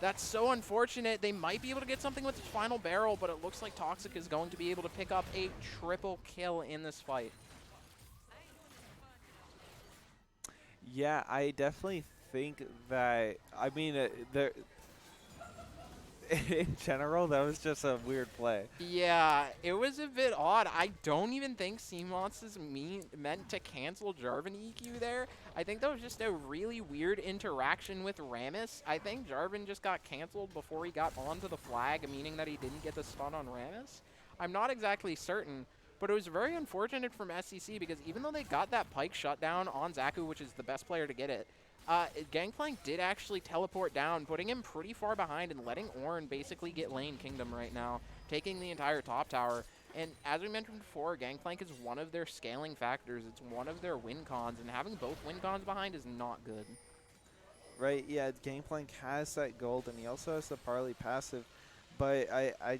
That's so unfortunate. They might be able to get something with his final barrel, but it looks like Toxic is going to be able to pick up a triple kill in this fight. Yeah, I definitely think that, I mean, in general, that was just a weird play. Yeah, it was a bit odd. I don't even think C-Monster is meant to cancel Jarvan EQ there. I think that was just a really weird interaction with Ramus. I think Jarvan just got canceled before he got onto the flag, meaning that he didn't get the stun on Ramus. I'm not exactly certain, but it was very unfortunate from SCC because even though they got that Pyke shutdown on Zaku, which is the best player to get it, Gangplank did actually teleport down, putting him pretty far behind and letting Ornn basically get lane kingdom right now, taking the entire top tower. And as we mentioned before, Gangplank is one of their scaling factors. It's one of their win cons, and having both win cons behind is not good. Right, yeah, Gangplank has that gold, and he also has the Parley passive, but I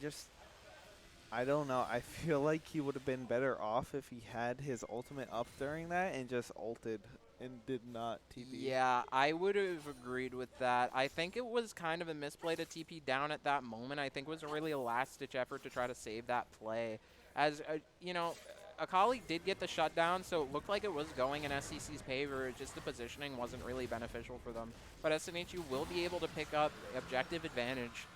don't know. I feel like he would have been better off if he had his ultimate up during that and just ulted and did not TP. Yeah, I would have agreed with that. I think it was kind of a misplay to TP down at that moment. I think it was really a last-ditch effort to try to save that play. As, you know, Akali did get the shutdown, so it looked like it was going in SCC's favor. Just the positioning wasn't really beneficial for them. But SNHU will be able to pick up objective advantage.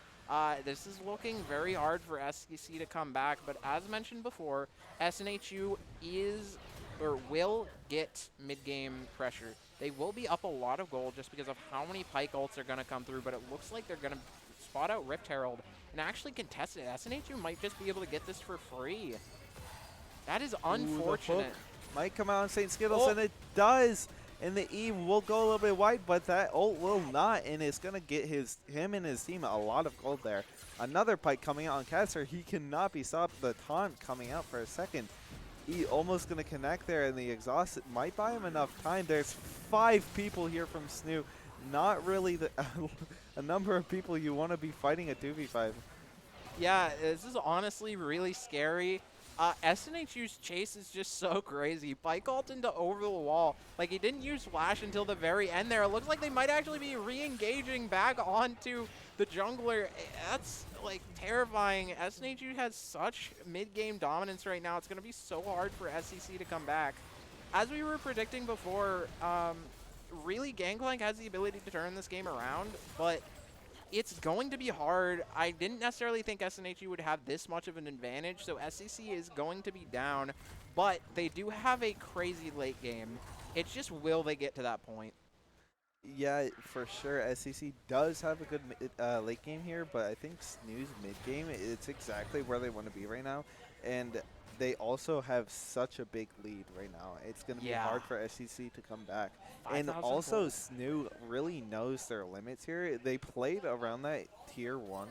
This is looking very hard for SCC to come back, but as mentioned before, SNHU is or will get mid-game pressure. They will be up a lot of gold just because of how many Pyke ults are going to come through, but it looks like they're going to spot out Rift Herald and actually contest it. SNHU might just be able to get this for free. That is unfortunate. Might come out on St. Skittles, and it does. And the E will go a little bit wide, but that ult will not, and it's going to get him and his team a lot of gold there. Another Pyke coming out on Caster. He cannot be stopped. The taunt coming out for a second. E almost going to connect there, and the exhaust might buy him enough time. There's 5 people here from SNHU. Not really a number of people you want to be fighting a 2v5. Yeah, this is honestly really scary. SNHU's chase is just so crazy. Bike ult into over the wall. Like, he didn't use flash until the very end there. It looks like they might actually be re-engaging back onto the jungler. That's, like, terrifying. SNHU has such mid-game dominance right now. It's going to be so hard for SEC to come back. As we were predicting before, really, Gangplank has the ability to turn this game around, but it's going to be hard. I didn't necessarily think SNHU would have this much of an advantage, so SEC is going to be down, but they do have a crazy late game. It's just, will they get to that point? Yeah, for sure. SEC does have a good late game here, but I think SNHU's mid game, it's exactly where they want to be right now. And they also have such a big lead right now. It's going to be Yeah. hard for SEC to come back. And 5,000 also, gold. SNHU really knows their limits here. They played around that tier 1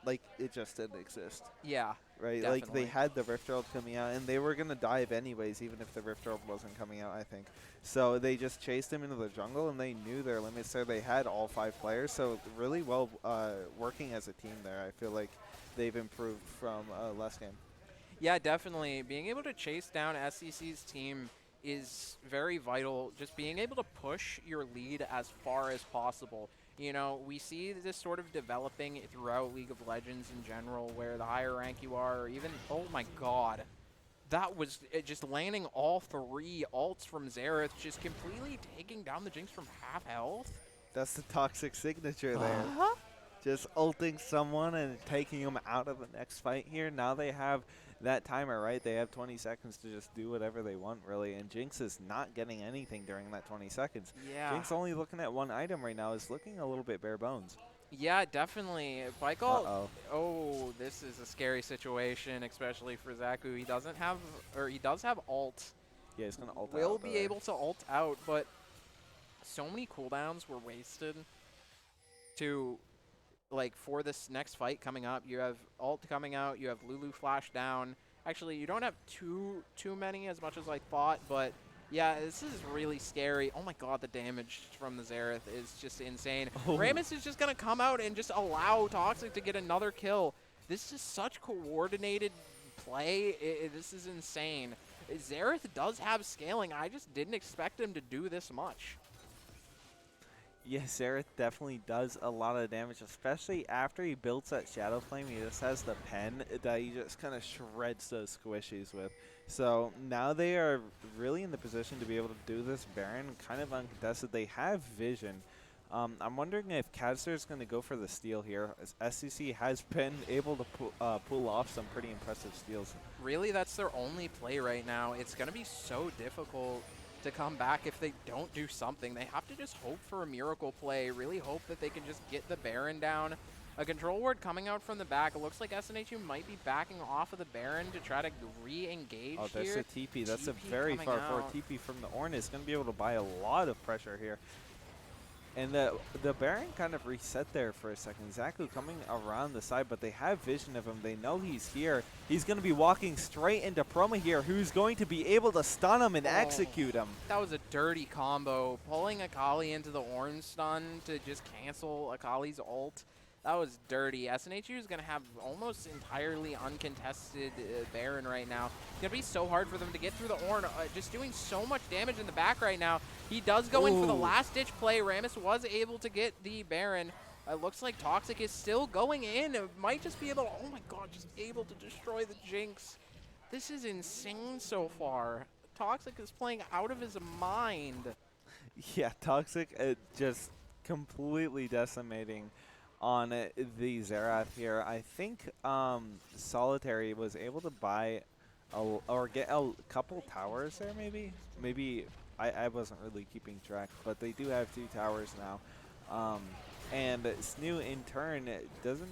like it just didn't exist. Yeah, Right, like they definitely. had the Rift Herald coming out, and they were gonna dive anyways, even if the Rift Herald wasn't coming out. I think so. They just chased him into the jungle, and they knew their limits there. They had all 5 players, so really well working as a team there. I feel like they've improved from last game. Yeah, definitely. Being able to chase down SEC's team is very vital. Just being able to push your lead as far as possible. You know, we see this sort of developing throughout League of Legends in general, where the higher rank you are, or even, oh my god, that was just landing all 3 ults from Xerath, just completely taking down the Jinx from half health. That's the toxic signature there. Just ulting someone and taking them out of the next fight here. Now they have that timer, right? They have 20 seconds to just do whatever they want, really. And Jinx is not getting anything during that 20 seconds. Yeah. Jinx only looking at 1 item right now is looking a little bit bare bones. Yeah, definitely. Michael, Uh-oh. oh, this is a scary situation, especially for Zaku. He doesn't have, or he does have ult. Yeah, he's going to ult Will out be there. able to ult out, but so many cooldowns were wasted to, like, for this next fight coming up. You have ult coming out, you have Lulu flash down. Actually, you don't have too many as much as I thought, but yeah, this is really scary. Oh my god, the damage from the Xerath is just insane. Oh. Rammus is just going to come out and just allow Toxic to get another kill. This is such coordinated play. This is insane. Xerath does have scaling. I just didn't expect him to do this much. Yeah, Xerath definitely does a lot of damage, especially after he builds that Shadow Flame. He just has the pen that he just kind of shreds those squishies with. So now they are really in the position to be able to do this Baron kind of uncontested. They have vision. I'm wondering if Kazster is going to go for the steal here, as SEC has been able to pull off some pretty impressive steals. Really, that's their only play right now. It's going to be so difficult to come back if they don't do something. They have to just hope for a miracle play, really hope that they can just get the Baron down. A control ward coming out from the back. It looks like SNHU might be backing off of the Baron to try to re-engage Oh, there's here. a TP. That's a TP very coming far forward out. TP from the Ornn. Is going to be able to buy a lot of pressure here. And the Baron kind of reset there for a second. Zaku coming around the side, but they have vision of him. They know he's here. He's going to be walking straight into Proma here, who's going to be able to stun him and execute him. That was a dirty combo. Pulling Akali into the orange stun to just cancel Akali's ult. That was dirty. SNHU is going to have almost entirely uncontested Baron right now. It's going to be so hard for them to get through the Ornn. Just doing so much damage in the back right now. He does go in for the last-ditch play. Rammus was able to get the Baron. It looks like Toxic is still going in. It might just be able to, oh my god, just able to destroy the Jinx. This is insane so far. Toxic is playing out of his mind. Yeah, Toxic just completely decimating on the Xerath here. I think Solitary was able to buy or get a couple towers there, maybe. Maybe I wasn't really keeping track, but they do have 2 towers now. And SNHU in turn doesn't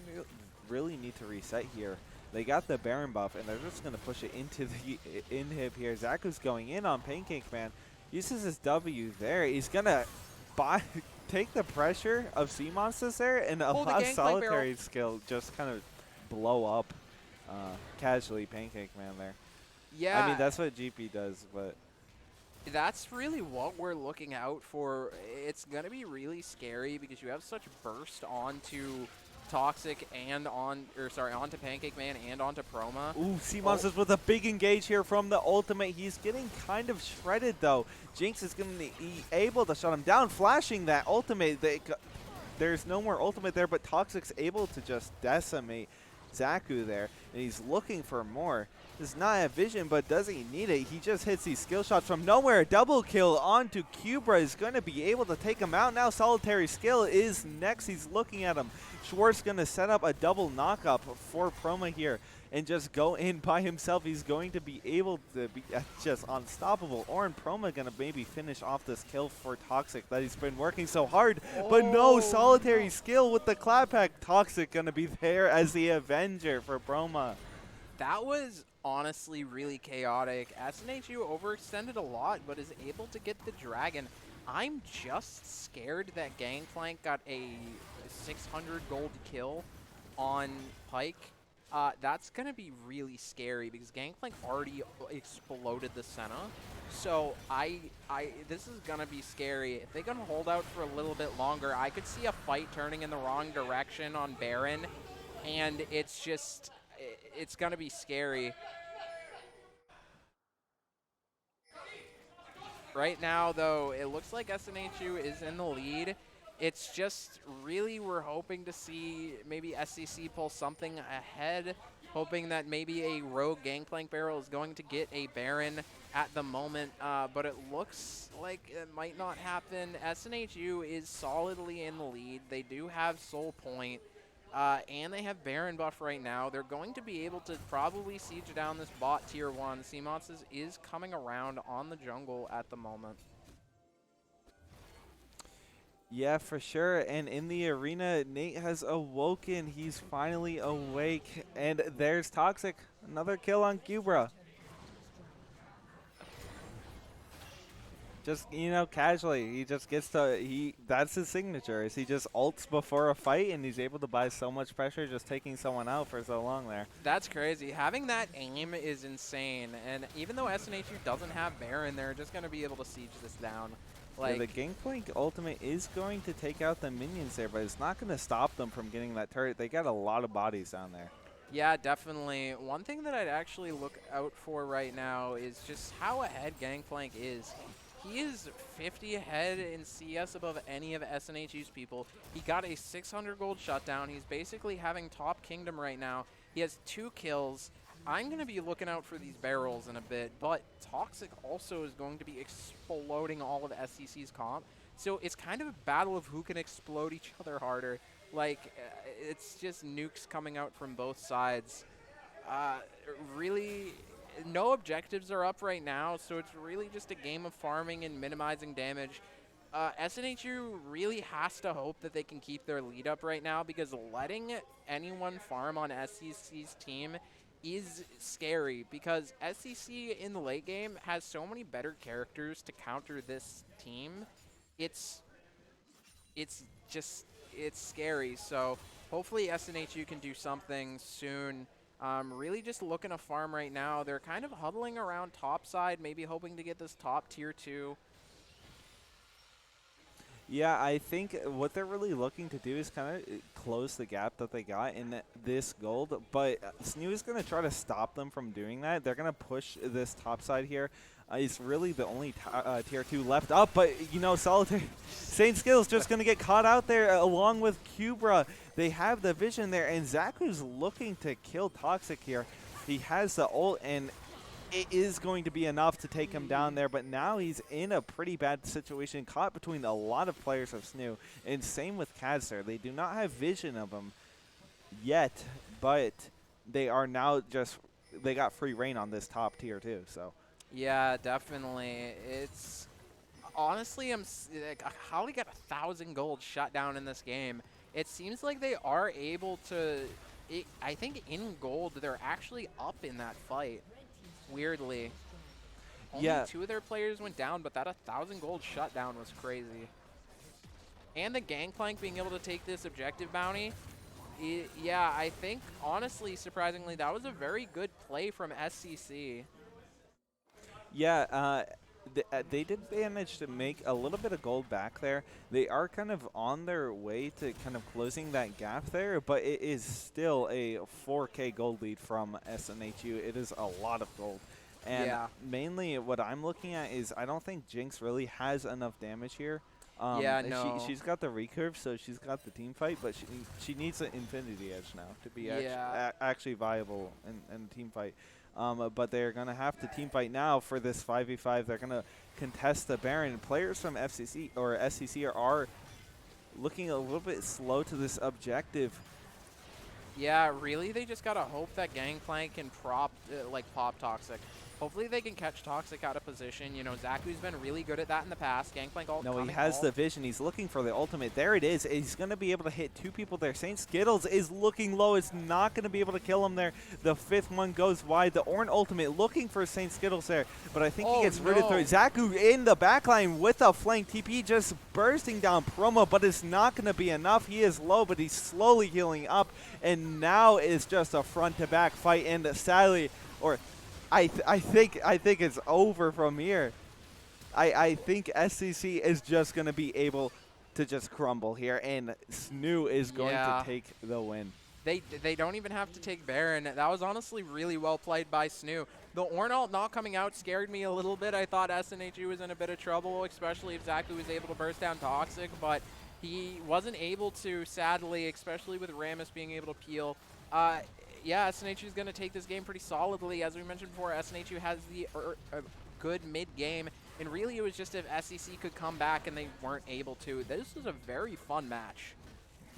really need to reset here. They got the Baron buff, and they're just going to push it into the inhib here. Zaku's going in on Pancake Man. Uses his W there. He's going to take the pressure of Sea Monsters there and allow Solitary's skill just kind of blow up casually Pancake Man there. Yeah. I mean, that's what GP does, but that's really what we're looking out for. It's going to be really scary because you have such burst onto Toxic and onto Pancake Man and onto Proma. Ooh, Sea Oh, Monsters with a big engage here from the ultimate. He's getting kind of shredded, though. Jinx is going to be able to shut him down, flashing that ultimate. There's no more ultimate there, but Toxic's able to just decimate Zaku there, and he's looking for more. Does not have vision, but does he need it? He just hits these skill shots from nowhere. Double kill onto Cubra is going to be able to take him out. Now Solitary Skill is next. He's looking at him. Schwartz going to set up a double knockup for Proma here and just go in by himself. He's going to be able to be just unstoppable. Or Proma going to maybe finish off this kill for Toxic that he's been working so hard. But no, Solitary Skill with the clap hack. Toxic going to be there as the Avenger for Proma. that was honestly really chaotic. SNHU overextended a lot, but is able to get the dragon. I'm just scared that Gangplank got a 600 gold kill on Pike. That's going to be really scary because Gangplank already exploded the Senna. So this is going to be scary. If they can hold out for a little bit longer, I could see a fight turning in the wrong direction on Baron, and it's going to be scary. Right now, though, it looks like SNHU is in the lead. It's just really we're hoping to see maybe SCC pull something ahead, hoping that maybe a rogue Gangplank barrel is going to get a Baron at the moment, but it looks like it might not happen. SNHU is solidly in the lead. They do have Soul Point. And they have Baron buff right now. They're going to be able to probably siege down this bot tier 1. Seamots is coming around on the jungle at the moment. Yeah, for sure. And in the arena, Nate has awoken. He's finally awake. And there's Toxic. Another kill on Cubra. Just, casually. He just gets to, that's his signature, is he just ults before a fight, and he's able to buy so much pressure just taking someone out for so long there. That's crazy. Having that aim is insane. And even though SNHU doesn't have Baron, they're just going to be able to siege this down. Yeah, the Gangplank ultimate is going to take out the minions there, but it's not going to stop them from getting that turret. They got a lot of bodies down there. Yeah, definitely. One thing that I'd actually look out for right now is just how ahead Gangplank is. He is 50 ahead in CS above any of SNHU's people. He got a 600 gold shutdown. He's basically having top kingdom right now. He has 2 kills. I'm going to be looking out for these barrels in a bit, but Toxic also is going to be exploding all of SCC's comp. So it's kind of a battle of who can explode each other harder. Like, it's just nukes coming out from both sides. Really, no objectives are up right now, so it's really just a game of farming and minimizing damage. SNHU really has to hope that they can keep their lead up right now, because letting anyone farm on SCC's team is scary, because SCC in the late game has so many better characters to counter this team. It's scary. So hopefully SNHU can do something soon. Really just looking to farm right now. They're kind of huddling around top side, maybe hoping to get this top tier 2. Yeah, I think what they're really looking to do is kind of close the gap that they got in this gold, but SNHU is going to try to stop them from doing that. They're going to push this top side here. It's really the only tier 2 left up, but, Solitary Saint Skill's just going to get caught out there along with Cubra. They have the vision there, and Zaku's looking to kill Toxic here. He has the ult, and it is going to be enough to take him down there, but now he's in a pretty bad situation, caught between a lot of players of SNHU, and same with Cadster. They do not have vision of him yet, but they are now they got free reign on this top tier too, so. Yeah, definitely. It's honestly, Holly got 1,000 gold shut down in this game. It seems like they are able to, I think in gold, they're actually up in that fight. Weirdly. Only 2 of their players went down, but that 1,000 gold shutdown was crazy. And the Gangplank being able to take this objective bounty. Yeah, I think, honestly, surprisingly, that was a very good play from SCC. Yeah, They did manage to make a little bit of gold back there. They are kind of on their way to kind of closing that gap there, but it is still a 4K gold lead from SNHU. It is a lot of gold. And Yeah. mainly what I'm looking at is I don't think Jinx really has enough damage here. Yeah, no. She's got the recurve, so she's got the team fight, but she needs an Infinity Edge now to be Yeah. actually viable in team fight. But they're going to have to team fight now for this 5v5. They're going to contest the Baron. Players from FCC or SCC are looking a little bit slow to this objective. Yeah, really, they just gotta hope that Gangplank can pop Toxic. Hopefully they can catch Toxic out of position. You know, Zaku's been really good at that in the past. Gangplank ult No, he coming has ult. the vision. He's looking for the ultimate. There it is. He's going to be able to hit 2 people there. Saint Skittles is looking low. It's not going to be able to kill him there. The 5th one goes wide. The Ornn ultimate looking for Saint Skittles there, but I think he gets rid of it. Zaku in the backline with a flank TP just bursting down Promo, but it's not going to be enough. He is low, but he's slowly healing up, and now it's just a front-to-back fight, and sadly, or I think it's over from here. I think SCC is just going to be able to just crumble here, and SNHU is going to take the win. They don't even have to take Baron. That was honestly really well played by SNHU. The Ornn ult not coming out scared me a little bit. I thought SNHU was in a bit of trouble, especially if Zaku was able to burst down Toxic, but he wasn't able to, sadly, especially with Rammus being able to peel. Yeah, SNHU is going to take this game pretty solidly. As we mentioned before, SNHU has the good mid-game, and really it was just if SEC could come back and they weren't able to. This was a very fun match.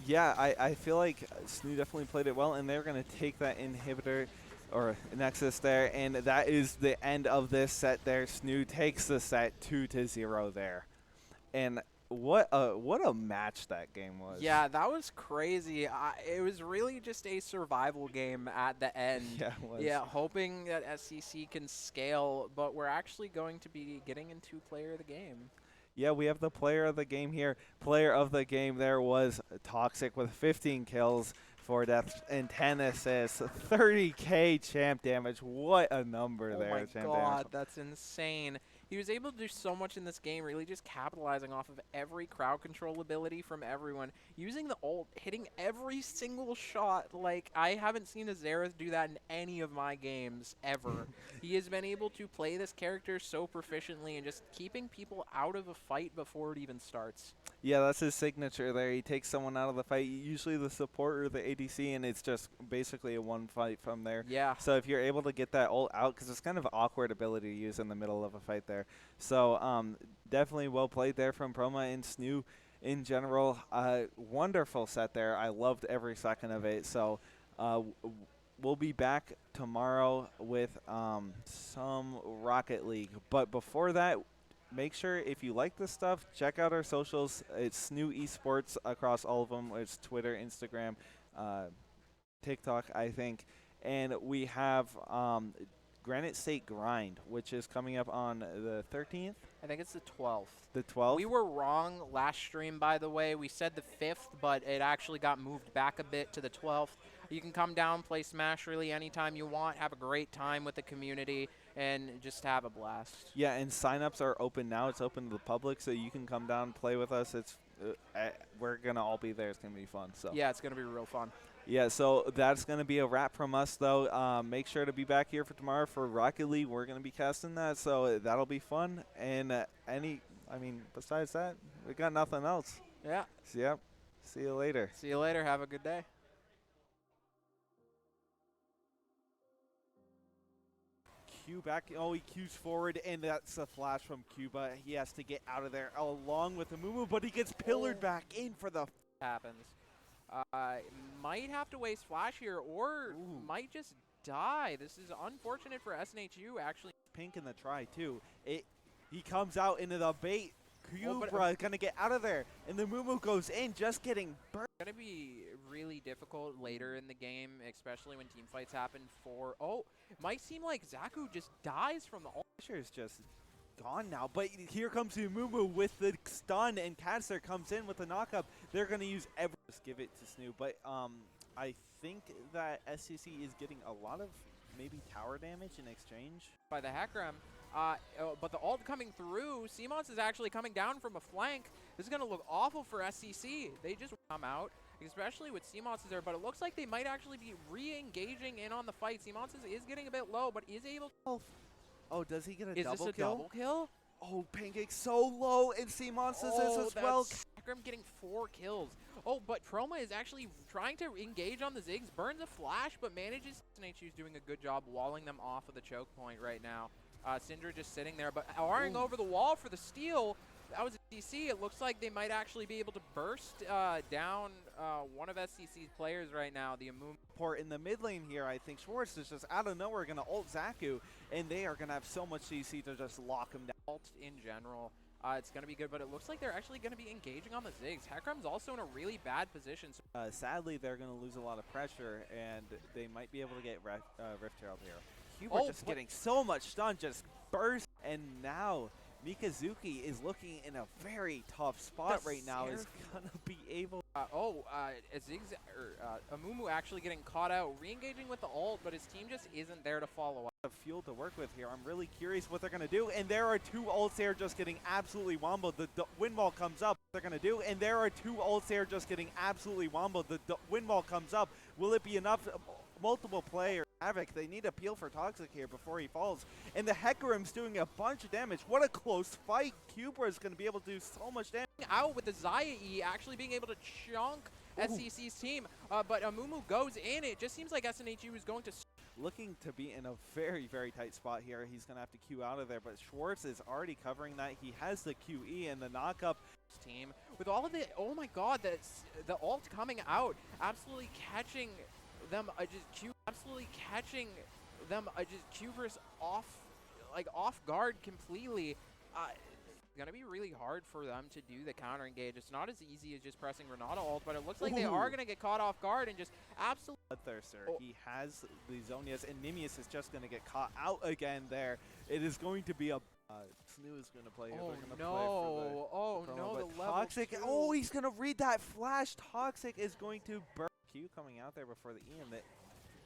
Yeah, I feel like SNHU definitely played it well, and they're going to take that inhibitor or Nexus there, and that is the end of this set there. SNHU takes the set 2-0 there. And what a match that game was. Yeah, that was crazy. It was really just a survival game at the end. Yeah, it was. Yeah, hoping that SCC can scale, but we're actually going to be getting into player of the game. Yeah, we have the player of the game here. Player of the game there was Toxic with 15 kills, 4 deaths, and 10 assists. 30k champ damage. What a number there. Oh my champ god, damage. that's insane. He was able to do so much in this game, really just capitalizing off of every crowd control ability from everyone. Using the ult, hitting every single shot. Like, I haven't seen a Xerath do that in any of my games, ever. He has been able to play this character so proficiently and just keeping people out of a fight before it even starts. Yeah, that's his signature there. He takes someone out of the fight, usually the support or the ADC, and it's just basically a one fight from there. Yeah. So if you're able to get that ult out, because it's kind of an awkward ability to use in the middle of a fight there. So definitely well played there from Proma and SNHU in general. Wonderful set there. I loved every second of it. So we'll be back tomorrow with some Rocket League. But before that, make sure if you like this stuff, check out our socials. It's SNHU Esports across all of them. It's Twitter, Instagram, TikTok, I think. And we have Granite State Grind, which is coming up on the 13th. I think it's the 12th. The 12th? We were wrong last stream, by the way. We said the 5th, but it actually got moved back a bit to the 12th. You can come down, play Smash really anytime you want, have a great time with the community, and just have a blast. Yeah, and sign-ups are open now. It's open to the public, so you can come down and play with us. It's we're going to all be there. It's going to be fun. So yeah, it's going to be real fun. Yeah, so that's going to be a wrap from us, though. Make sure to be back here for tomorrow for Rocket League. We're going to be casting that, so that'll be fun. And besides that, we got nothing else. Yeah. So, yep. See you later. See you later. Have a good day. Q back. Oh, he Q's forward, and that's a flash from Cuba. He has to get out of there along with the Mumu, but he gets pillared back in for the... Happens. Might have to waste flash here, or might just die. This is unfortunate for SNHU, actually. Pink in the try, too. He comes out into the bait. Cubra going to get out of there, and the Mumu goes in, just getting burnt. It's going to be really difficult later in the game, especially when team fights happen for... Oh, it might seem like Zaku just dies from the ult. Fisher's just gone now, but here comes Umumu with the stun, and Katzer comes in with the knockup. They're going to use just give it to SNHU, but I think that SCC is getting a lot of maybe tower damage in exchange. By the Hackram. But the ult coming through, CMONS is actually coming down from a flank. This is going to look awful for SCC. They just come out, especially with CMONS there, but it looks like they might actually be re-engaging in on the fight. CMONS is getting a bit low, but is able to... Oh, does he get a Is double this a kill? double kill? Oh, Pancake's so low, and C-Monsters is as well. Sakram getting 4 kills. Oh, but Proma is actually trying to engage on the Ziggs, burns a flash, but manages. SNHU is doing a good job walling them off of the choke point right now. Syndra just sitting there, but R'ing over the wall for the steal. That was a DC. It looks like they might actually be able to burst down one of SCC's players right now, the Amumu. In the mid lane here, I think Schwartz is just out of nowhere going to ult Zaku, and they are going to have so much CC to just lock him down. Ult in general, it's going to be good, but it looks like they're actually going to be engaging on the Ziggs. Hecarim's also in a really bad position. So sadly, they're going to lose a lot of pressure, and they might be able to get Rift Herald here. Hubert just getting so much stun, just burst, and now Mikazuki is looking in a very tough spot right now. Is gonna be able. Amumu actually getting caught out, re-engaging with the ult, but his team just isn't there to follow up. Fuel to work with here. I'm really curious what they're gonna do, and there are 2 ults there just getting absolutely womboed. The windwall comes up. They're gonna do, and there are 2 ults there just getting absolutely womboed. The windwall comes up. Will it be enough? Multiple player havoc. They need a peel for Toxic here before he falls. And the Hecarim's doing a bunch of damage. What a close fight. Cubra is going to be able to do so much damage. Out with the Xayah E actually being able to chunk SCC's team. But Amumu goes in. It just seems like SNHU is going to... Looking to be in a very, very tight spot here. He's going to have to queue out of there. But Schwartz is already covering that. He has the QE and the knockup. Team with all of the... Oh my god, the ult coming out. Absolutely catching... Cuber's off guard completely. It's gonna be really hard for them to do the counter engage. It's not as easy as just pressing Renata ult, but it looks like they are gonna get caught off guard and just absolutely. Bloodthirster. He has the Zonias, and Nimius is just gonna get caught out again there. It is going to be a SNHU is gonna play here. Oh They're gonna play for the no, the level Toxic. 2. Oh, he's gonna read that flash. Toxic is going to burn. Q coming out there before the EM.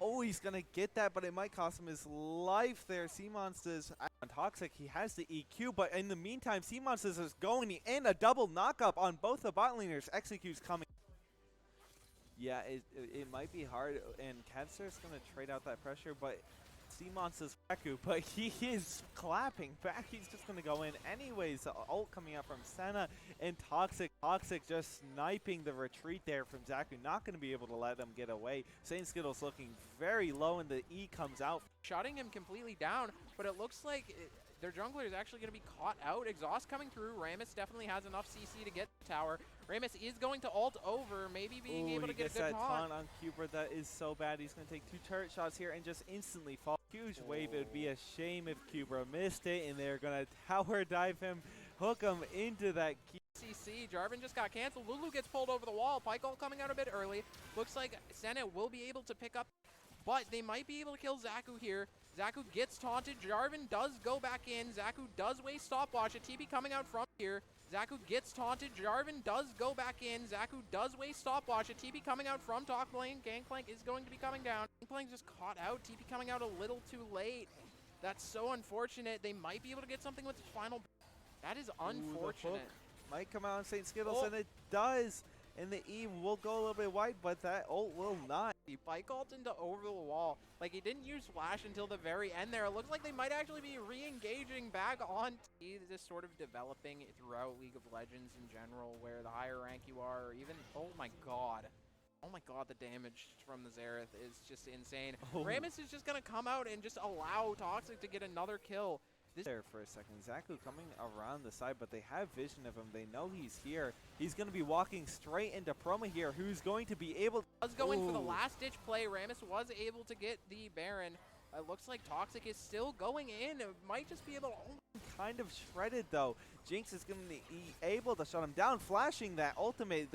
Oh, he's going to get that, but it might cost him his life there. C-Monsters on Toxic. He has the EQ, but in the meantime, C-Monsters is going in a double knockup on both the bot laners. Execute's coming. Yeah, it might be hard, and Catster's going to trade out that pressure, but C-Monsters Reku, but he is clapping back. He's just going to go in anyways. The ult coming out from Senna and Toxic. Toxic just sniping the retreat there from Zaku. Not going to be able to let them get away. Saint Skittles looking very low, and the E comes out. Shutting him completely down, but it looks like their jungler is actually going to be caught out. Exhaust coming through. Rammus definitely has enough CC to get the tower. Rammus is going to ult over, maybe being able to get a good that taunt. On Cuber. That is so bad. He's going to take 2 turret shots here and just instantly fall. Huge wave. It would be a shame if Cuber missed it, and they're going to tower dive him, hook him into that CC. Jarvan just got canceled. Lulu gets pulled over the wall. Pike ult coming out a bit early. Looks like Senna will be able to pick up, but they might be able to kill Zaku here. Zaku gets taunted. Jarvan does go back in. Zaku does waste stopwatch. A TP coming out from here. Zaku gets taunted. Jarvan does go back in. Zaku does waste stopwatch. A TP coming out from top lane. Gangplank is going to be coming down. Gangplank just caught out. TP coming out a little too late. That's so unfortunate. They might be able to get something with the final. That is unfortunate. Might come out on St. Skittles, and it does. And the E will go a little bit wide, but that ult will not. He bike ult into over the wall. Like, he didn't use flash until the very end there. It looks like they might actually be re-engaging back on T. This is sort of developing throughout League of Legends in general, where the higher rank you are, or even, oh my god, the damage from the Xerath is just insane. Rammus is just going to come out and just allow Toxic to get another kill. There for a second. Zaku coming around the side, but they have vision of him. They know he's here. He's going to be walking straight into Proma here, who's going to be able to... Was going for the last-ditch play. Rammus was able to get the Baron. It looks like Toxic is still going in. It might just be able to... Kind of shredded, though. Jinx is going to be able to shut him down, flashing that ultimate.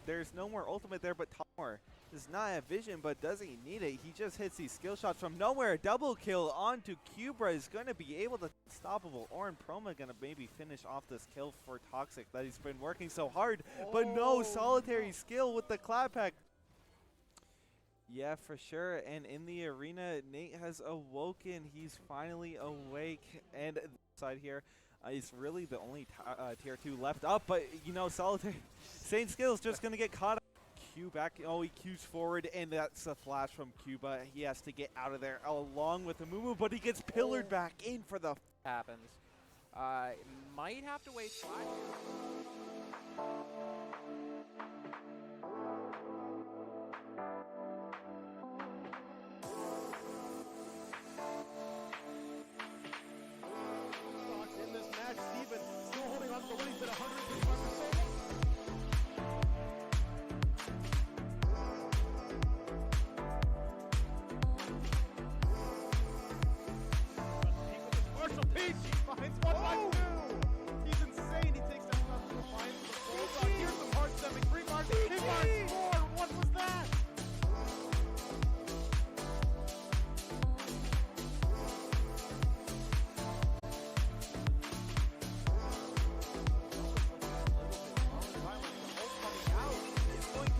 There's no more ultimate there, but Tower does not have vision, but does he need it? He just hits these skill shots from nowhere. Double kill onto Cubra is going to be able to unstoppable. Orin Proma going to maybe finish off this kill for Toxic that he's been working so hard, but no solitary skill with the clap hack. Yeah, for sure. And in the arena, Nate has awoken. He's finally awake. And the side here is really the only tier 2 left up. But, you know, Solitary Saint Skill's just going to get caught up. Q back. Oh, he Qs forward, and that's a flash from Cuba. He has to get out of there along with the Mumu, but he gets pillared back in for the... Happens. Might have to wait 5. In this match, Steven still holding on to the lead. He's been 135 for so long. Marshall Peach.